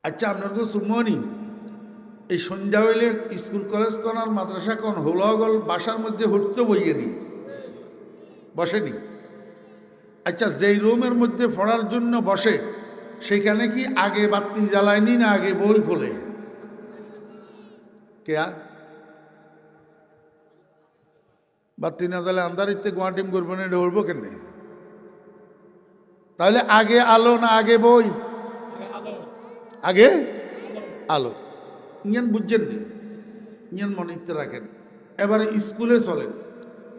আচ্ছা আপনার সুমনি এই সন্ধ্যা হইলে স্কুল কলেজ কোন আর মাদ্রাসা কোন হোলাগল বাসার মধ্যে হুটতে বইয়ে নি, বসেনি? আচ্ছা যেই রুমের মধ্যে পড়ার জন্য বসে সেখানে কি আগে বাতি জ্বালায়নি না আগে বই খোলে? কেয়া বাতি না জ্বালে আন্ধারিতে গোয়াটিম করবো না, ধরবো কেন? তাহলে আগে আলো না আগে বই? আগে আলো। ইঞ্জান বুঝছেন নি? ইঞ্জান মনে রাখেন। এবারে স্কুলে চলেন,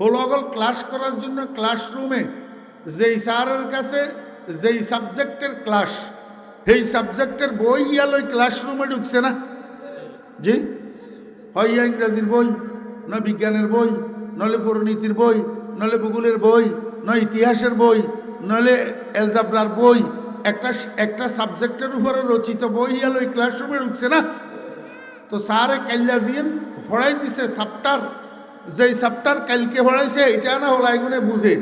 হোলগল ক্লাস করার জন্য ক্লাসরুমে যেই স্যারের কাছে যেই সাবজেক্টের ক্লাস, সেই সাবজেক্টের বই ইয়ালই ক্লাসরুমে ঢুকছে না? জি, হয় ইংরেজির বই, নয় বিজ্ঞানের বই, নইলে পরিণীতির বই, নইলে ভূগোলের বই, নয় ইতিহাসের বই, নইলে এলজাব্রার বই, একটা সাবজেক্টের উপরে রচিত বই ইয়ালই ক্লাসরুমে ঢুকছে না? তো স্যারে কাল্লাজিয়ান পড়াই দিছে চ্যাপ্টার, যেই চ্যাপ্টার কালকে পড়াইছে এটা না হলো এগুলো বুঝে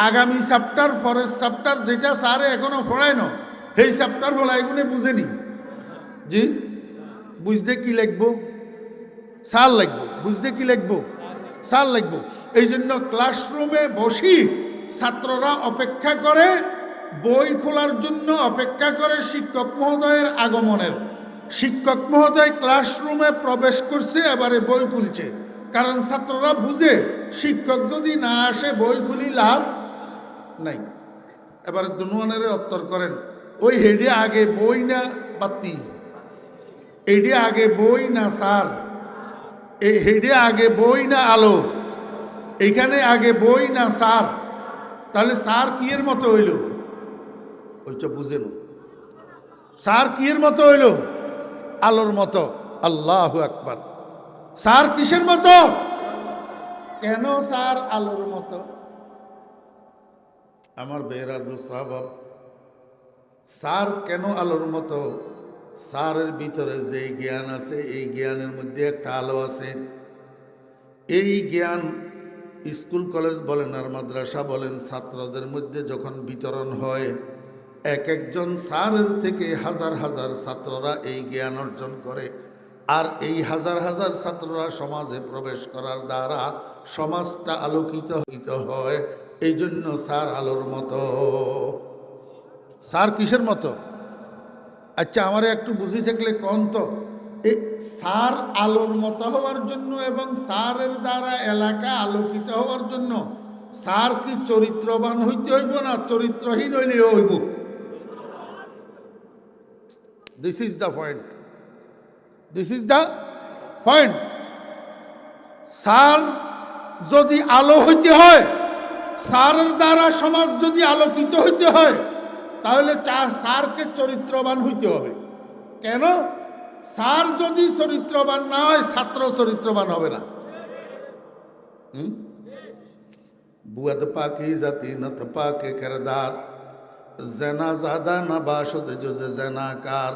আগামী চ্যাপ্টার পরের চ্যাপ্টার যেটা স্যারে এখনো পড়ায় না সেই চ্যাপ্টার হলো এগুলো বুঝেনি। জি, বুঝতে কি লিখবো? সাল লিখবো। বুঝতে কি লিখবো? সাল লিখবো। এই জন্য ক্লাসরুমে বসি ছাত্ররা অপেক্ষা করে, বই খোলার জন্য অপেক্ষা করে শিক্ষক মহোদয়ের আগমনের। শিক্ষক মহোদয় ক্লাসরুমে প্রবেশ করছে, এবারে বই খুলছে, কারণ ছাত্ররা বুঝে শিক্ষক যদি না আসে বই খুলি লাভ নাই। এবারে দুনুয়ানের উত্তর করেন, ওই হেডে আগে বই না বাতি? এইডে আগে বই না স্যার? এই হেডে আগে বই না আলো? এইখানে আগে বই না স্যার? তাহলে স্যার কি এর মতো হইল? ওইটা বুঝেন, স্যার কি এর মতো হইল? আলোর মতো। আল্লাহু আকবার। স্যার কিসের মতো? কেন স্যার আলোর মতো? আমার বেহরা দুস্তাব, স্যার কেন আলোর মতো? স্যারের ভিতরে যে জ্ঞান আছে এই জ্ঞানের মধ্যে একটা আলো আছে। এই জ্ঞান স্কুল কলেজ বলেন আর মাদ্রাসা বলেন ছাত্রদের মধ্যে যখন বিতরণ হয়, এক একজন স্যারের থেকে হাজার হাজার ছাত্ররা এই জ্ঞান অর্জন করে, আর এই হাজার হাজার ছাত্ররা সমাজে প্রবেশ করার দ্বারা সমাজটা আলোকিত হয়। এই জন্য স্যার আলোর মতো। স্যার কিসের মতো? আচ্ছা আমারে একটু বুঝি থাকলে কন তো, এই সার আলোর মতো হওয়ার জন্য এবং সারের দ্বারা এলাকা আলোকিত হওয়ার জন্য সার কি চরিত্রবান হইতে হইব না চরিত্রহীন হইলে হইব? This is the point, this is the point. সার যদি আলো হইতে হয়, সারের দ্বারা সমাজ যদি আলোকিত হইতে হয়, তাহলে সারকে চরিত্রবান হইতে হবে। কেন? সার যদি চরিত্রবান না হয়, ছাত্র চরিত্রবান হবে না। বুয়াদ পাকি জাতি নত পাকে কেরদার, জেনা জাদা না বাসদ জোজে জেনাকার,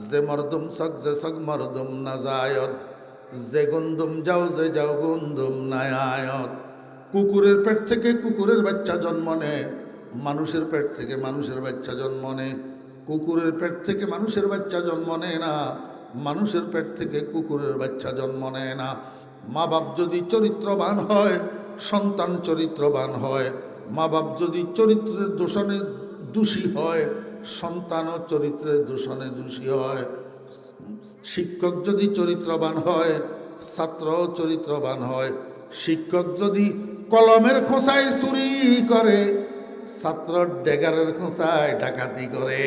যে মরদুম সক যে সক মরদুম না জায়ত, যে গুন্দুম যাও যে যাও গুন্দুম নায়ায়ত। কুকুরের পেট থেকে কুকুরের বাচ্চা জন্ম নেয়, মানুষের পেট থেকে মানুষের বাচ্চা জন্ম নেয়। কুকুরের পেট থেকে মানুষের বাচ্চা জন্ম নেয় না, মানুষের পেট থেকে কুকুরের বাচ্চা জন্ম নেয় না। মা বাপ যদি চরিত্রবান হয়, সন্তান চরিত্রবান হয়। মা বাপ যদি চরিত্রের দূষণে দোষী হয়, সন্তানও চরিত্রের দূষণে দোষী হয়। শিক্ষক যদি চরিত্রবান হয়, ছাত্রও চরিত্রবান হয়। শিক্ষক যদি কলমের খোঁচায় চুরি করে, ছাত্র ডেগারের খোঁচায় ডাকাতি করে।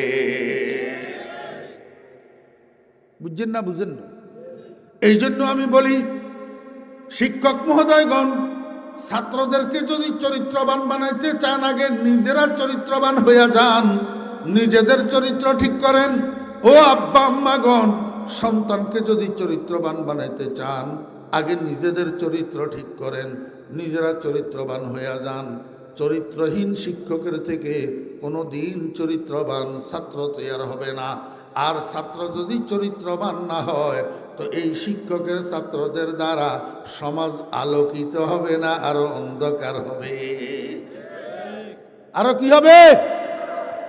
বুঝছেন না? বুঝেন না? এই জন্য আমি বলি, শিক্ষক মহোদয়গণ, ছাত্রদেরকে যদি চরিত্রবান বানাইতে চান, আগে নিজেরা চরিত্রবান হইয়া যান, নিজেদের চরিত্র ঠিক করেন। ও আব্বা আম্মাগণ, সন্তানকে যদি চরিত্রবান বানাইতে চান, আগে নিজেদের চরিত্র ঠিক করেন, নিজেরা চরিত্রবান হইয়া যান। চরিত্রহীন শিক্ষকের থেকে কোনো দিন চরিত্রবান ছাত্র তৈরি হবে না। আর ছাত্র যদি চরিত্রবান না হয়, তো এই শিক্ষকের ছাত্রদের দ্বারা সমাজ আলোকিত হবে না, আরো অন্ধকার হবে। আরো কি হবে?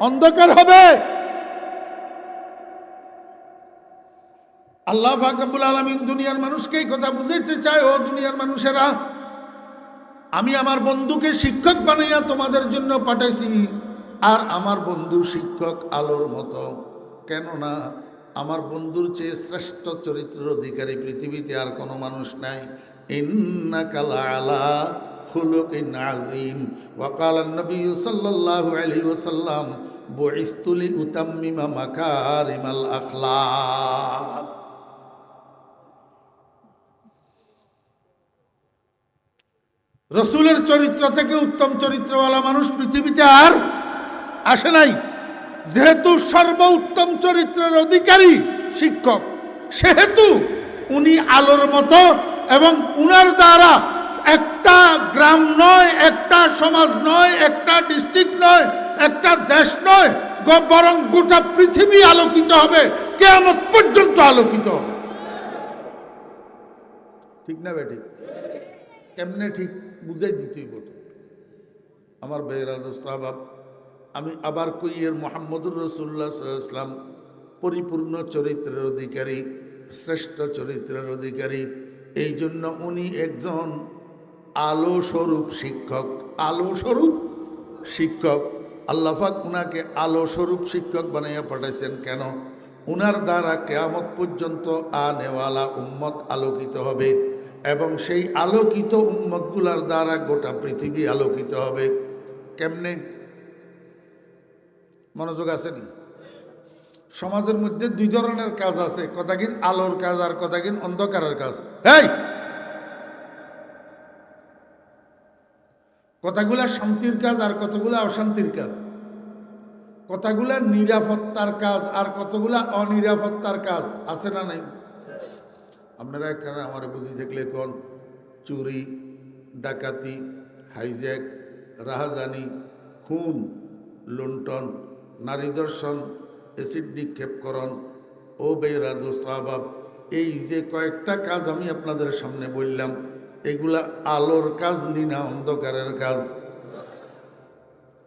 অন্ধকার হবে। আল্লাহ পাক রব্বুল আলামিন দুনিয়ার মানুষকে এই কথা বুঝাইতে চায়, ও দুনিয়ার মানুষেরা, আমি আমার বন্ধুকে শিক্ষক বানাইয়া তোমাদের জন্য পাঠাইছি। আর আমার বন্ধু শিক্ষক আলোর মতো। কেননা আমার বন্ধুর চেয়ে শ্রেষ্ঠ চরিত্রের অধিকারী পৃথিবীতে আর কোনো মানুষ নাই। ইন্নাকা লাআলা খুলুকিন আযীম। ওয়া ক্বালা an-নবী সাল্লাল্লাহু আলাইহি ওয়াসাল্লাম, বুইসতু লিউতাম্মিমা মাকারিমাল আখলাক। রসুলের চরিত্র থেকে উত্তম চরিত্রওয়ালা মানুষ পৃথিবীতে আর আসে নাই। যেহেতু সর্বোত্তম চরিত্রের অধিকারী শিক্ষক, সেহেতু উনি আলোর মতো, এবং উনার দ্বারা একটা গ্রাম নয়, একটা সমাজ নয়, একটা ডিস্ট্রিক্ট নয়, একটা দেশ নয়, বরং গোটা পৃথিবী আলোকিত হবে, কিয়ামত পর্যন্ত আলোকিত হবে। ঠিক না বেঠিক? কেমনে ঠিক বুঝাই দিতেই বলতো আমার বেহরাজ সাহাব। আমি আবার কই, এর মোহাম্মদুর রাসূলুল্লাহ সাল্লাল্লাহু আলাইহি ওয়াসাল্লাম পরিপূর্ণ চরিত্রের অধিকারী, শ্রেষ্ঠ চরিত্রের অধিকারী। এই জন্য উনি একজন আলো স্বরূপ শিক্ষক। আলো স্বরূপ শিক্ষক। আল্লাহ পাক উনাকে আলো স্বরূপ শিক্ষক বানাইয়া পাঠাইছেন। কেন? উনার দ্বারা কিয়ামত পর্যন্ত আনেওয়ালা উম্মত আলোকিত হবে, এবং সেই আলোকিত উম্মতগুলার দ্বারা গোটা পৃথিবী আলোকিত হবে। কেমনে? মনোযোগ আসেনি? সমাজের মধ্যে দুই ধরনের কাজ আছে, কতকিন আলোর কাজ আর কতকিন অন্ধকারের কাজ। এই কতগুলা শান্তির কাজ আর কতগুলা অশান্তির কাজ, কতগুলা নিরাপত্তার কাজ আর কতগুলা অনিরাপত্তার কাজ আছে না নাই? আপনারা এখানে আমার বুঝি দেখলে কোন চুরি, ডাকাতি, হাইজ্যাক, রাহাজানি, খুন, লুণ্ঠন, নারী দর্শন, অ্যাসিড নিক্ষেপকরণ, ও বেরাদ সাহাব, এই যে কয়েকটা কাজ আমি আপনাদের সামনে বললাম, এগুলা আলোর কাজ নি না অন্ধকারের কাজ?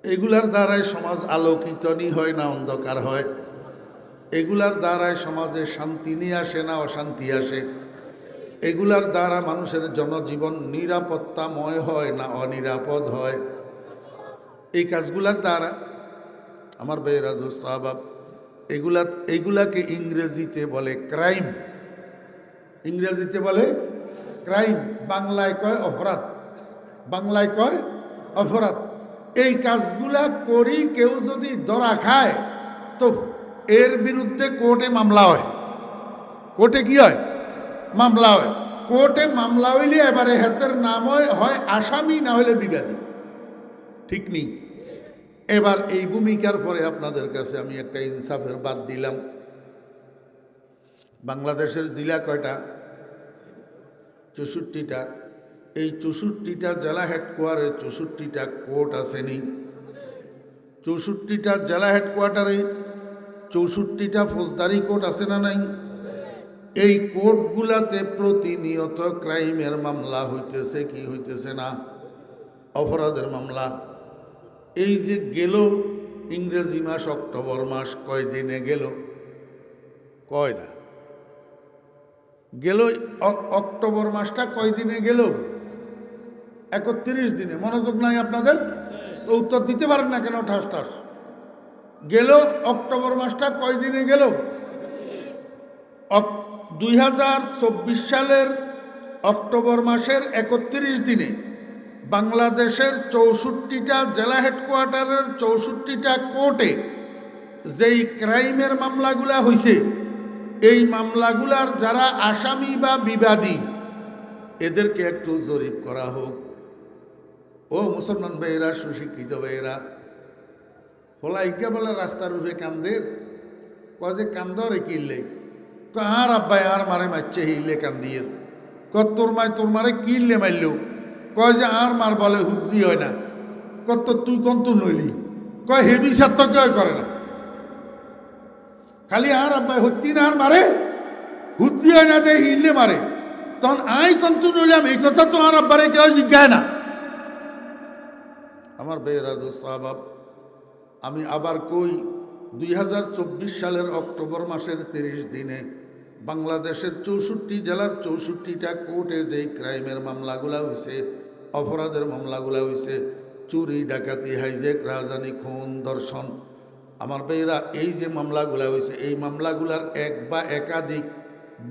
এগুলার দ্বারাই সমাজ আলোকিত নি হয় না অন্ধকার হয়? এগুলার দ্বারাই সমাজে শান্তি নিয়ে আসে না অশান্তি আসে? এগুলার দ্বারা মানুষের জনজীবন নিরাপত্তাময় হয় না অনিরাপদ হয়? এই কাজগুলার দ্বারা আমার বেহরাদ সাহাব, এগুলাকে ইংরেজিতে বলে ক্রাইম। ইংরেজিতে বলে ক্রাইম, বাংলায় কয় অপরাধ। বাংলায় কয় অপরাধ। এই কাজগুলা করি কেউ যদি ধরা খায় তো এর বিরুদ্ধে কোর্টে মামলা হয়। কোর্টে কি হয়? মামলা হয়। কোর্টে মামলা হইলে এবারে হাতের নাম হয় আসামি, না হলে বিবাদী। ঠিক নেই? এবার এই ভূমিকার পরে আপনাদের কাছে আমি একটা ইনসাফের বাদ দিলাম। বাংলাদেশের জেলা কয়টা? 64টা। এই 64টা জেলা হেডকোয়ার্টারে 64টা কোর্ট আসেনি। 64টা জেলা হেডকোয়ার্টারে 64টা ফৌজদারি কোর্ট আছে না নাই? এই কোর্টগুলাতে প্রতিনিয়ত ক্রাইমের মামলা হইতেছে কি হইতেছে না? অপরাধের মামলা। এই যে গেল ইংরেজি মাস অক্টোবর মাস, কয়দিনে গেল? কয়টা গেল? অক্টোবর মাসটা কয়দিনে গেল? 31 দিনে। মনোযোগ নাই আপনাদের? তো উত্তর দিতে পারেন না কেন ঠাস ঠাস? গেল অক্টোবর মাসটা কয়দিনে গেল? 2024 সালের অক্টোবর মাসের 31 দিনে বাংলাদেশের 64টা জেলা হেডকোয়ার্টারের 64টা কোর্টে যেই ক্রাইমের মামলাগুলা হইছে, এই মামলাগুলার যারা আসামি বা বিবাদী এদেরকে একটু জরিপ করা হোক। ও মুসলমান ভাইয়েরা, সুশিক্ষিত ভাইয়েরা, ফলাইকা বলে রাস্তার উপরে কান্দের, কয় যে কান্দরে কিনলে, আর আব্বাই আর মারে মারছে হিলে কান্দিয়ে, তোর মারে কিনলে মারল, কয় যে আর মার বলে হুজি হয় না, কত তুই কন্ত নইলি, কয় হেবি সাত কয় করে না, খালি আর আব্বাই হত্যি না আর মারে, হুজি হয় না দে হিললে মারে, তখন আই কন্ত নইলাম, এই কথা তো আর আব্বারে কেউ জিজ্ঞায় না। আমার বেয়েরা দোস্ত আবাব, আমি আবার কই, 2024 সালের অক্টোবর মাসের 30 দিনে বাংলাদেশের 64 জেলার 64টা কোর্টে যেই ক্রাইমের মামলাগুলা হয়েছে, অপরাধের মামলাগুলা হয়েছে, চুরি, ডাকাতি, হাইজ্যাক, রাজধানী, খুন, ধর্ষণ, আমার ভাইয়েরা, এই যে মামলাগুলা হয়েছে, এই মামলাগুলার এক বা একাধিক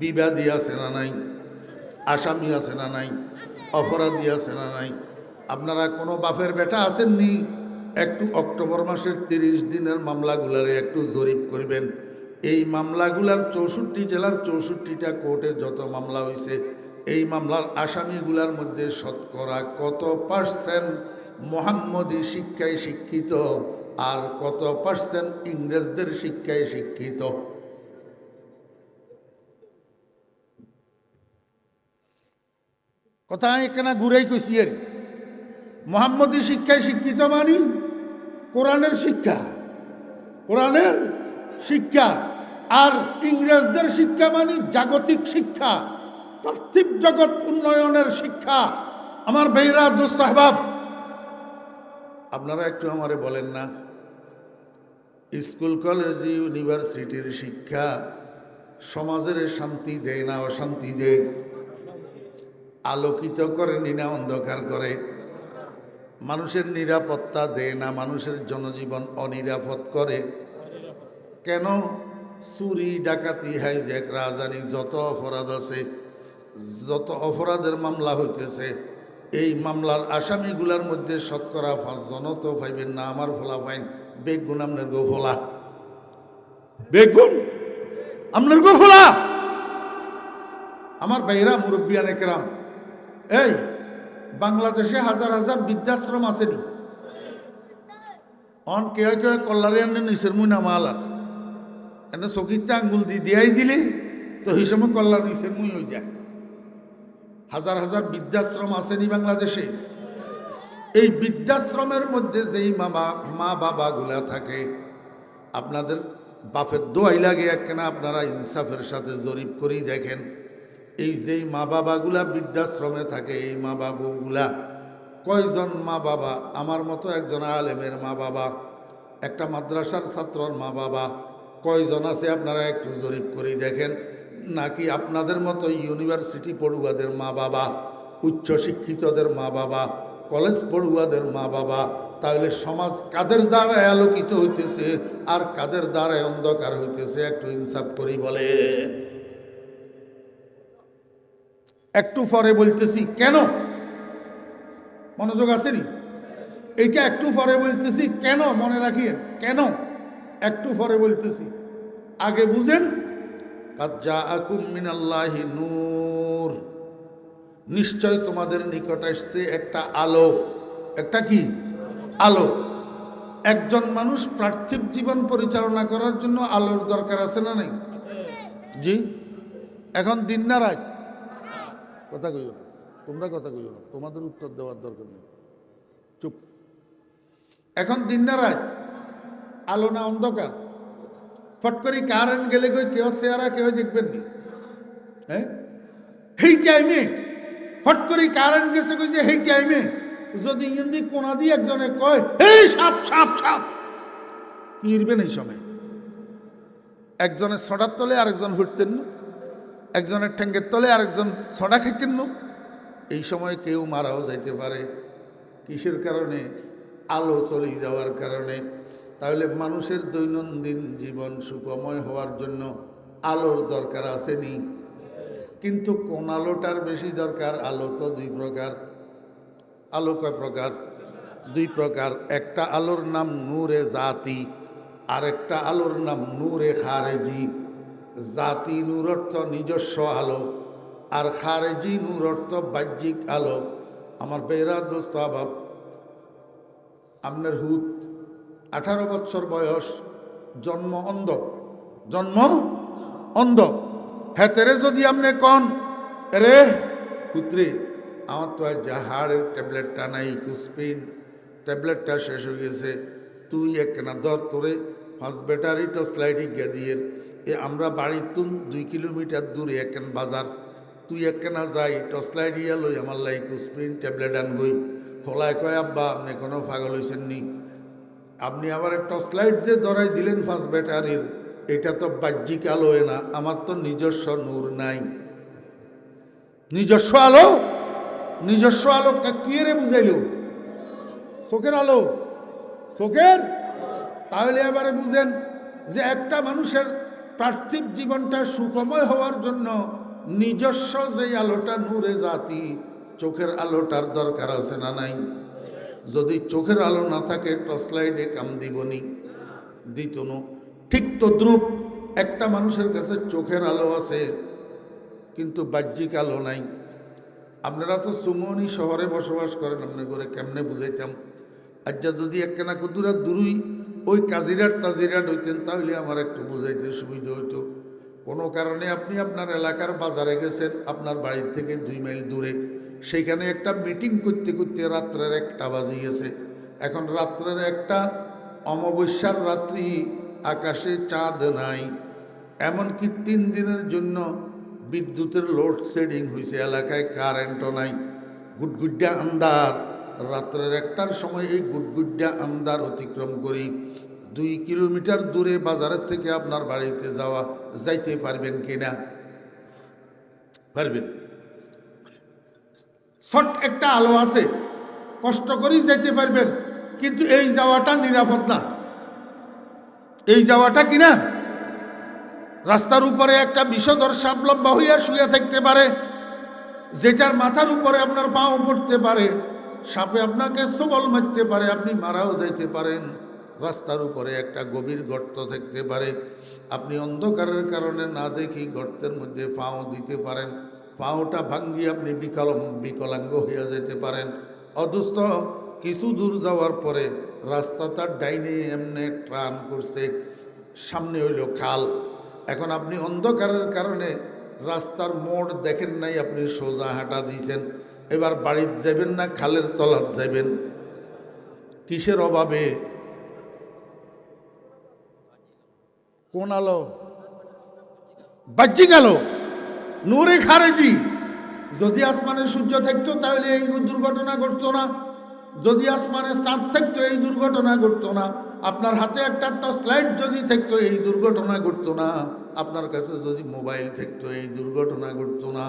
বিবাদী আছে না নাই? আসামি আছে না নাই? অপরাধী আছে না নাই? আপনারা কোনো বাপের বেটা আছেননি? একটু অক্টোবর মাসের 30 দিনের মামলাগুলারে একটু জরিপ করবেন। এই মামলাগুলার 64 জেলার 64টা কোর্টে যত মামলা হয়েছে, এই মামলার আসামিগুলার মধ্যে শতকরা কত পার্সেন্ট মোহাম্মদী শিক্ষায় শিক্ষিত, আর কত পার্সেন্ট ইংরেজদের শিক্ষায় শিক্ষিত? কথা এখানে ঘুরাই কইছি। এর মোহাম্মদী শিক্ষায় শিক্ষিত মানি কোরআনের শিক্ষা, কোরআনের শিক্ষা, আর ইংরেজদের শিক্ষা মানি জাগতিক শিক্ষা, পার্থিব জগৎ উন্নয়নের শিক্ষা। আমার ভাইরা, দোস্ত আহবাব, আপনারা একটু আমারে বলেন না, স্কুল কলেজ ইউনিভার্সিটির শিক্ষা সমাজের শান্তি দেয় না অশান্তি দেয়? আলোকিত করে না অন্ধকার করে? মানুষের নিরাপত্তা দেয় না মানুষের জনজীবন অনিরাপদ করে? কেন? চুরি, ডাকাতি, হাইজ্যাক, রাজধানী, যত অপরাধ আছে, যত অপরাধের মামলা হইতেছে, এই মামলার আসামিগুলার মধ্যে শতকরা 5 জন তো পাইবেন না আমার ফোলা পাইন বেগুন, আপনার গো ফোলা, বেগুন আপনার গো ফোলা। আমার ভাইরা, মুরব্বিয়ান একরাম, এই বাংলাদেশে হাজার হাজার বৃদ্ধাশ্রম আসেনি? অন কেউ কেউ কল্লারে আনে নিচের মুই নামা আলার এনে চকিতে আঙ্গুল দিয়াই দিলে তো সেই সময় কল্লা নিচের মুই হয়ে যায়। হাজার হাজার বৃদ্ধাশ্রম আসেনি বাংলাদেশে? এই বৃদ্ধাশ্রমের মধ্যে যেই মা বাবাগুলা থাকে, আপনাদের বাপের দোয়াই লাগে একখানা, আপনারা ইনসাফের সাথে জরিপ করেই দেখেন, এই যেই মা বাবাগুলা বৃদ্ধাশ্রমে থাকে, এই মা বাবাগুলা কয়জন মা বাবা আমার মতো একজন আলেমের মা বাবা, একটা মাদ্রাসার ছাত্রর মা বাবা কয়জন আছে? আপনারা একটু জরিপ করেই দেখেন। নাকি আপনাদের মতো ইউনিভার্সিটি পড়ুয়াদের মা বাবা, উচ্চশিক্ষিতদের মা বাবা, কলেজ পড়ুয়াদের মা বাবা? তাহলে সমাজ কাদের দ্বারায় আলোকিত হইতেছে আর কাদের দ্বারায় অন্ধকার হইতেছে? একটু ইনসাফ করেই বলে। একটু পরে বলতেছি কেন, মনোযোগ আসেনি? এইটা একটু পরে বলতেছি কেন, মনে রাখিয়েন কেন একটু পরে বলতেছি। আগে বুঝেন, কাদ জাআকুম মিনাল্লাহি নূর, নিশ্চয় তোমাদের নিকট আসছে একটা আলো। একটা কি আলো? একজন মানুষ পার্থিব জীবন পরিচালনা করার জন্য আলোর দরকার আছে না নেই? জি। এখন দিন না রাত? কথা কইও না, তোমরা কথা কইও না, তোমাদের উত্তর দেওয়ার দরকার নেই, চুপ। এখন দিন না রাত? আলো না অন্ধকার? ফট করে কারেন্ট গেলে কই কেউ চেহারা কেউ দেখবেন নি? হ্যাঁ, সেই টাইমে ফট করে কারেন্ট গেছে কই যে সেই টাইমে যদি ইন্দি কোনা দিয়ে একজনে কয় এই সাপ সাপ সাপ, কি ইরবেন এই সময়? একজনের ছড়ার তলে আরেকজন হুটতেন না, একজনের ঠ্যাঙ্গের তলে আরেকজন ছড়া খাইতেন না। এই সময় কেউ মারাও যাইতে পারে। কিসের কারণে? আলো চলে যাওয়ার কারণে। তাহলে মানুষের দৈনন্দিন জীবন সুখময় হওয়ার জন্য আলোর দরকার আসেনি? কিন্তু কোন আলোটার বেশি দরকার? আলো তো দুই প্রকার। আলো কয় প্রকার? দুই প্রকার। একটা আলোর নাম নূরে জাতি, আর একটা আলোর নাম নূরে খারেজি। জাতি নূর অর্থ নিজস্ব আলো, আর খারেজি নূর অর্থ বাহ্যিক আলো। আমার বেরা দোস্ত আবাব, আপনার হুত 18 বছর বয়স, জন্ম অন্ধ, জন্ম অন্ধ। হেতেরে যদি আপনি কন রে পুত্রে আমার তো আজ হাড়ের ট্যাবলেটটা নাই, কুসপিন ট্যাবলেটটা শেষ হয়ে গেছে, তুই একখানা দর তোরে 5 ব্যাটারি টর্চ লাইট গিয়া দিয়ে এ আমরা বাড়ির তুন 2 কিলোমিটার দূরে একখান বাজার, তুই একখানা যাই টর্চ লাইট ইয়া লই আমার লাই কুসপিন ট্যাবলেট আনগই। হলায় কয় আব্বা আপনি কোনো পাগল হয়েছেন নি? আপনি আবার টর্চ লাইট যে ধরাই দিলেন 5 ব্যাটারির, এটা তো বাহ্যিক আলো না, আমার তো নিজস্ব নূর নাই। নিজস্ব আলো, নিজস্ব আলো কি রে বুঝাইল? চোখের আলো, চোখের। তাহলে এবারে বুঝেন যে একটা মানুষের পার্থিব জীবনটা সুখময় হওয়ার জন্য নিজস্ব যে আলোটা নূরে জাতি, চোখের আলোটার দরকার আছে না নাই? যদি চোখের আলো না থাকে টর্চ লাইটে কাম দিবনি, দিত না। ঠিক তদ্রূপ একটা মানুষের কাছে চোখের আলো আছে কিন্তু বাহ্যিক আলো নাই। আপনারা তো সুমনি শহরে বসবাস করেন, আপনি করে কেমনে বুঝাইতাম? আচ্ছা যদি একখানা কুদুরা দূরই ওই কাজিরাট তাজিরাট হইতেন তাহলে আমার একটু বুঝাইতে সুবিধা হইতো। কোনো কারণে আপনি আপনার এলাকার বাজারে গেছেন, আপনার বাড়ির থেকে 2 মাইল দূরে, সেইখানে একটা মিটিং করতে করতে রাত্রের 1টা বাজিয়েছে। এখন রাত্রের 1টা, অমাবস্যার রাত্রি, আকাশে চাঁদ নাই, এমনকি 3 দিনের জন্য বিদ্যুতের লোডশেডিং হয়েছে, এলাকায় কারেন্টও নাই, গুটগুড্ডা আন্ধার। রাত্রের 1টার সময় এই গুটগুড্ডা আন্ধার অতিক্রম করি 2 কিলোমিটার দূরে বাজারের থেকে আপনার বাড়িতে যাইতে পারবেন কিনা? পারবেন? ছোট্ট একটা আলো আছে, কষ্ট করেই যাইতে পারবেন, কিন্তু এই যাওয়াটা নিরাপদ না। এই যাওয়াটা কিনা, রাস্তার উপরে একটা বিষধর সাপ লম্বা হইয়া শুয়ে থাকতে পারে, যেটার মাথার উপরে আপনার পাও পড়তে পারে, সাপে আপনাকে সবল মারতে পারে, আপনি মারাও যাইতে পারেন। রাস্তার উপরে একটা গভীর গর্ত থাকতে পারে, আপনি অন্ধকারের কারণে না দেখি গর্তের মধ্যে পাও দিতে পারেন, পাওটা ভাঙ্গি আপনি বিকলাঙ্গ হইয়া যেতে পারেন। অথচ কিছু দূর যাওয়ার পরে রাস্তা তার ডাইনে এমনি টার্ন করছে, সামনে হইল খাল। এখন আপনি অন্ধকারের কারণে রাস্তার মোড় দেখেন নাই, আপনি সোজা হাঁটা দিয়েছেন। এবার বাড়িতে যাবেন না খালের তলাত যাবেন? কিসের অভাবে? কোন আলো? বাহ্যিক আলো, নূরে খারেজি। যদি আসমানে সূর্য থাকতো তাহলে এই দুর্ঘটনা ঘটতো না, যদি আসমানে চাঁদ থাকতো এই দুর্ঘটনা ঘটতো না, আপনার হাতে একটা টর্চ লাইট যদি থাকতো এই দুর্ঘটনা ঘটতো না, আপনার কাছে যদি মোবাইল থাকতো এই দুর্ঘটনা ঘটতো না।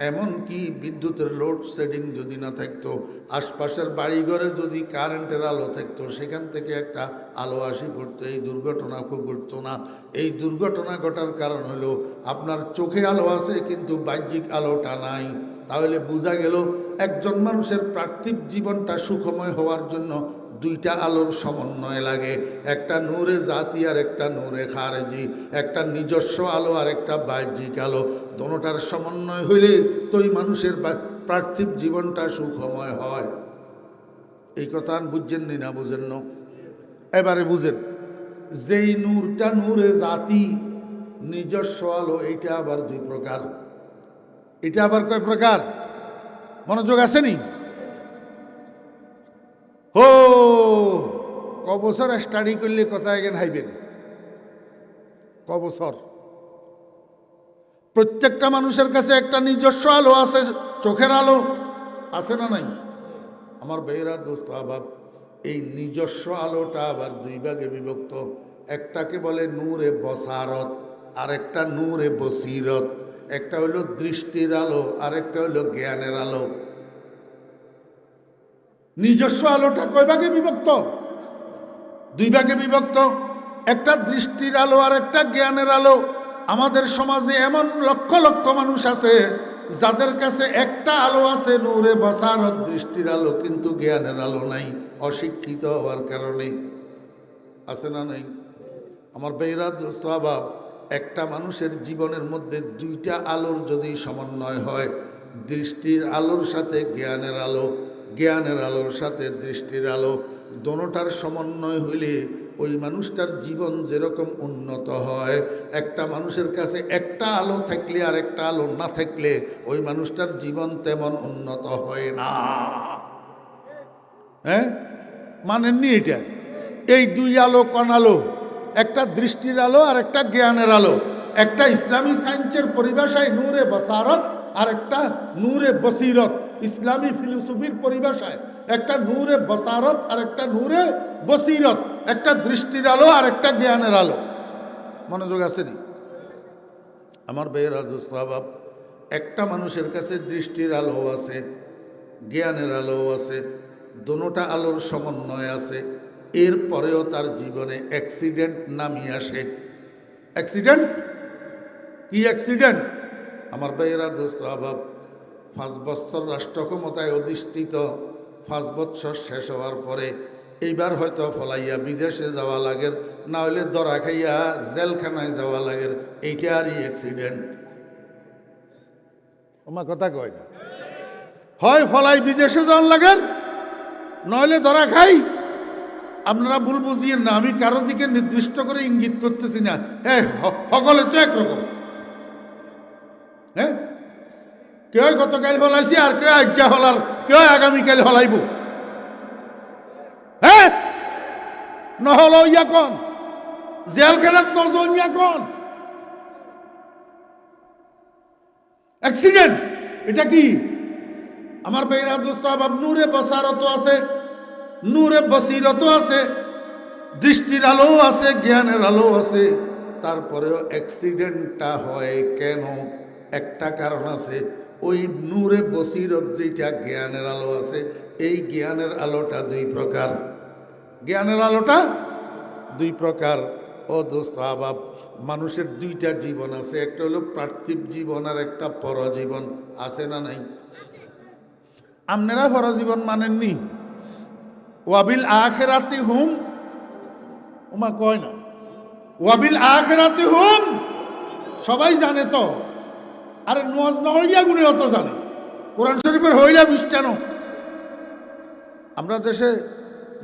এমনকি বিদ্যুতের লোডশেডিং যদি না থাকতো, আশপাশের বাড়িঘরে যদি কারেন্টের আলো থাকতো, সেখান থেকে একটা আলো আসি পড়তো, এই দুর্ঘটনা খুব ঘটতো না। এই দুর্ঘটনা ঘটার কারণ হলো আপনার চোখে আলো আছে কিন্তু বাহ্যিক আলোটা নাই। তাহলে বোঝা গেল একজন মানুষের পার্থিব জীবনটা সুখময় হওয়ার জন্য দুইটা আলোর সমন্বয় লাগে, একটা নূরে জাতি আর একটা নূরে খারেজি, একটা নিজস্ব আলো আর একটা বাহ্যিক আলো। দোনোটার সমন্বয় হইলে তো ওই মানুষের পার্থিব জীবনটা সুখময় হয়। এই কথা বুঝছেন নি না বুঝেন না? এবারে বুঝেন, যেই নূরটা নূরে জাতি নিজস্ব আলো, এইটা আবার দুই প্রকার। এটা আবার কয় প্রকার? মনোযোগ আসেনি? ও কবছর স্টাডি করলে কোথায় গেন হাইবেন? কবছর প্রত্যেকটা মানুষের কাছে একটা নিজস্ব আলো আছে, চোখের আলো আছে না নাই? আমার বেহরা দোস্ত আবাব, এই নিজস্ব আলোটা আবার দুই ভাগে বিভক্ত। একটাকে বলে নূরে বসারত আর একটা নূরে বসিরত। একটা হইল দৃষ্টির আলো আর একটা হইল জ্ঞানের আলো। নিজস্ব আলোটা কয় ভাগে বিভক্ত? দুই ভাগে বিভক্ত। একটা দৃষ্টির আলো আর একটা জ্ঞানের আলো। আমাদের সমাজে এমন লক্ষ লক্ষ মানুষ আছে যাদের কাছে একটা আলো আছে, নূরে বসারত, দৃষ্টির আলো, কিন্তু জ্ঞানের আলো নাই, অশিক্ষিত হওয়ার কারণে। আছে না নাই? আমার বেহরা দোস্ত আবাব, একটা মানুষের জীবনের মধ্যে দুইটা আলোর যদি সমন্বয় হয়, দৃষ্টির আলোর সাথে জ্ঞানের আলো, জ্ঞানের আলোর সাথে দৃষ্টির আলো, দোনোটার সমন্বয় হইলে ওই মানুষটার জীবন যেরকম উন্নত হয়। একটা মানুষের কাছে একটা আলো থাকলে আর একটা আলো না থাকলে ওই মানুষটার জীবন তেমন উন্নত হয় না। হ্যাঁ, মানেননি এটা? এই দুই আলো কোন আলো? একটা দৃষ্টির আলো আর একটা জ্ঞানের আলো। একটা ইসলামী সায়েন্সের পরিভাষায় নূরে বসারত আর একটা নূরে বসিরত। ইসলামী ফিলোসফির পরিভাষায় একটা নূরে বসারত আর একটা নূরে বসিরত। একটা দৃষ্টির আলো আর একটা জ্ঞানের আলো। মনোযোগ আসেনি? আমার বেহরা দোস্ত আবাব, একটা মানুষের কাছে দৃষ্টির আলো আছে, জ্ঞানের আলো আছে, দোনোটা আলোর সমন্বয় আছে, এরপরেও তার জীবনে অ্যাক্সিডেন্ট নামিয়ে আসে। অ্যাক্সিডেন্ট কি? অ্যাক্সিডেন্ট আমার ভাইয়েরা দোস্ত আবাব, 5 বছর রাষ্ট্র ক্ষমতায় অধিষ্ঠিত, 5 বছর শেষ হওয়ার পরে এইবার হয়তো ফলাইয়া বিদেশে যাওয়া লাগে, না হলে দরা খাইয়া জেলখানায় যাওয়া লাগে। এইটা আরই অ্যাক্সিডেন্ট। আমার কথা কয় না? হয় ফলাই বিদেশে যাওয়ার লাগে, নইলে ধরা খাই। আপনারা ভুল বুঝিয়েন না, আমি কারো দিকে নির্দিষ্ট করে ইঙ্গিত করতেছি না। হ্যাঁ, সকলে তো একরকম। হ্যাঁ, কেউ গতকাল হলাইছি আর কেউ আজ্ঞা হলার, কেউ আগামীকাল হলাইব। হ্যাঁ, নহল ইয়া কন জেলখানাত নজন ইয়া কন অ্যাক্সিডেন্ট। এটা কি? আমার বেহরা দোস্ত আবাব, নূরে বসারত আছে, নূরে বসিরত আছে, দৃষ্টির আলো আছে, জ্ঞানের আলো আছে, তারপরেও অ্যাক্সিডেন্টটা হয় কেন? একটা কারণ আছে। ওই নূরে বসিরত যেটা জ্ঞানের আলো আছে, এই জ্ঞানের আলোটা দুই প্রকার। জ্ঞানের আলোটা দুই প্রকার। ও দোস্ত আবাব, মানুষের দুইটা জীবন আছে, একটা হলো পার্থিব জীবন আর একটা পরজীবন। আছে না নাই? আপনারা পরজীবন মানেননি? ওয়াবিল আখিরাতি হুম, ওমা কয় না, ওয়াবিল আখিরাতি হুম সবাই জানে তো। আরে নোয়াজ না হইয়া গুণে অত জানে, কোরআন শরীফের হইলা বিষ্টানো। আমরা দেশে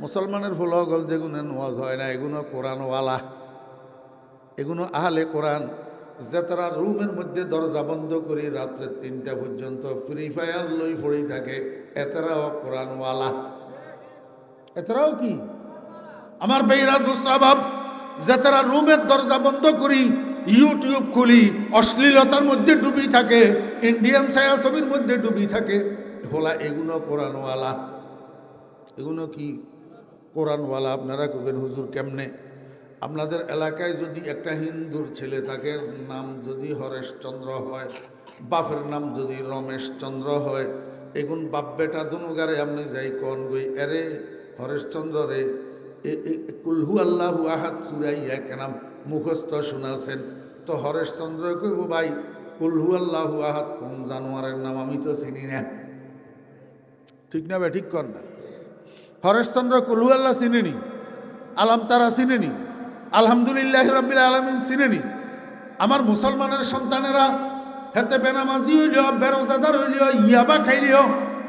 মুসলমানের ভুল গল যেগুলো নোয়াজ হয় না, এগুলো কোরআনওয়ালা, এগুলো আহলে কোরআন। যে তারা রুমের মধ্যে দরজা বন্ধ করে রাত্রে 3টা পর্যন্ত ফ্রি ফায়ার লই পড়েই থাকে, এতরাও কোরআনওয়ালা। এতরাও কি? আমার বেহরা দোস্ত আবাব, যে তারা রুমের দরজা বন্ধ করি, ইউটিউব খুলি, অশ্লীলতার মধ্যে ডুবি থাকে, ইন্ডিয়ান ছায়াছবির মধ্যে ডুবি থাকে, হোলা এগুলো কোরআনওয়ালা। এগুলো কি? কোরআনওয়ালা। আপনারা কবেন হুজুর কেমনে? আপনাদের এলাকায় যদি একটা হিন্দুর ছেলে থাকে, নাম যদি হরেশচন্দ্র হয়, বাপের নাম যদি রমেশচন্দ্র হয়, এগুন বাপ বেটা দুনুগারে আপনি যাই কন গই, এরে হরেশচন্দ্র রে কুলহু আল্লাহু আহাদ সুরাইয়া কেনাম মুখস্থ শুনাছেন, তো হরেশচন্দ্র কইব ভাই কুল হুয়াল্লাহু আহাদ কোন জানোয়ারের নাম আমি তো চিনি না। ঠিক না বে ঠিক কর না? হরেশচন্দ্র কুল হুয়াল্লাহ চিনেনি, আলাম তারা চিনেনি, আলহামদুলিল্লাহ রাব্বিল আলামিন চিনেনি। আমার মুসলমানের সন্তানেরা হেতে বেনামাজি হইলেও, বেরোজাদার হইলেও, ইয়াবা খাইলেও,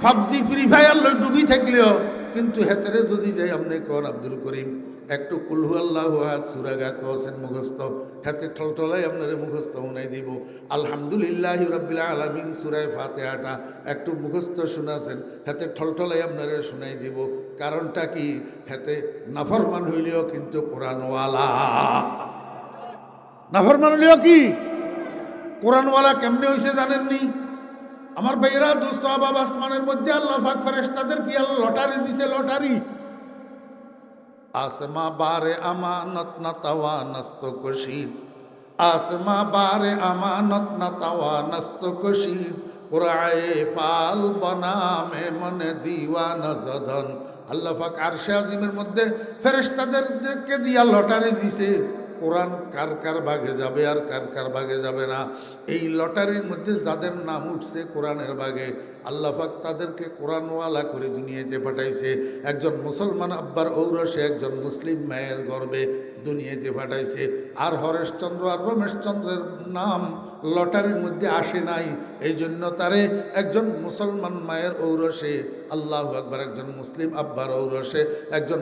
পাবজি ফ্রি ফায়ার লই ডুবি থাকলেও, কিন্তু হেতেরে যদি যাই আপনি কন আব্দুল করিম একটু কুলহু আল্লাহ আহাদ সুরাগা কসেন মুখস্থ, হেতে ঠলঠলাই আপনারে মুখস্থ উনাই দিব। আলহামদুলিল্লাহ রাব্বিল আলামিন সূরা ফাতিহাটা একটু মুখস্থ শোনাছেন, হেতে ঠলঠলাই আপনারে শুনাই দিব। কারণটা কি? হেতে নাফরমান হইলেও কিন্তু কোরআনওয়ালা। নাফরমান হইলেও কি কোরআনওয়ালা। কেমনে হইছে জানেননি? আমার ভাইয়েরা দোস্ত আবাব, আসমানের মধ্যে আল্লাহ পাক ফেরেশতাদের কি আল্লাহ লটারি দিছে, লটারি। आसमां बारे अमानत न तवा नस्त कशीद, आसमां बारे अमानत न तवा नस्त कशीद, कुराए पाल बना में मन दीवाना जदन। আল্লাহ পাক আরশে আজিমের মধ্যে ফেরেশতাদেরকে দিয়া লটারি দিছে, কোরআন কার কার ভাগে যাবে আর কার কার ভাগে যাবে না। এই লটারির মধ্যে যাদের নাম উঠছে কোরআনের ভাগে, আল্লাহ পাক তাদেরকে কোরআনওয়ালা করে দুনিয়াতে পাঠাইছে। একজন মুসলমান আব্বার ঔরসে, একজন মুসলিম মায়ের গর্বে দুনিয়াতে পাঠাইছে। আর হরেশচন্দ্র আর রমেশচন্দ্রের নাম লটারির মধ্যে আসে নাই, এই জন্য তারে একজন মুসলমান মায়ের ঔরসে, আল্লাহু আকবার, একজন মুসলিম আব্বার ঔরসে, একজন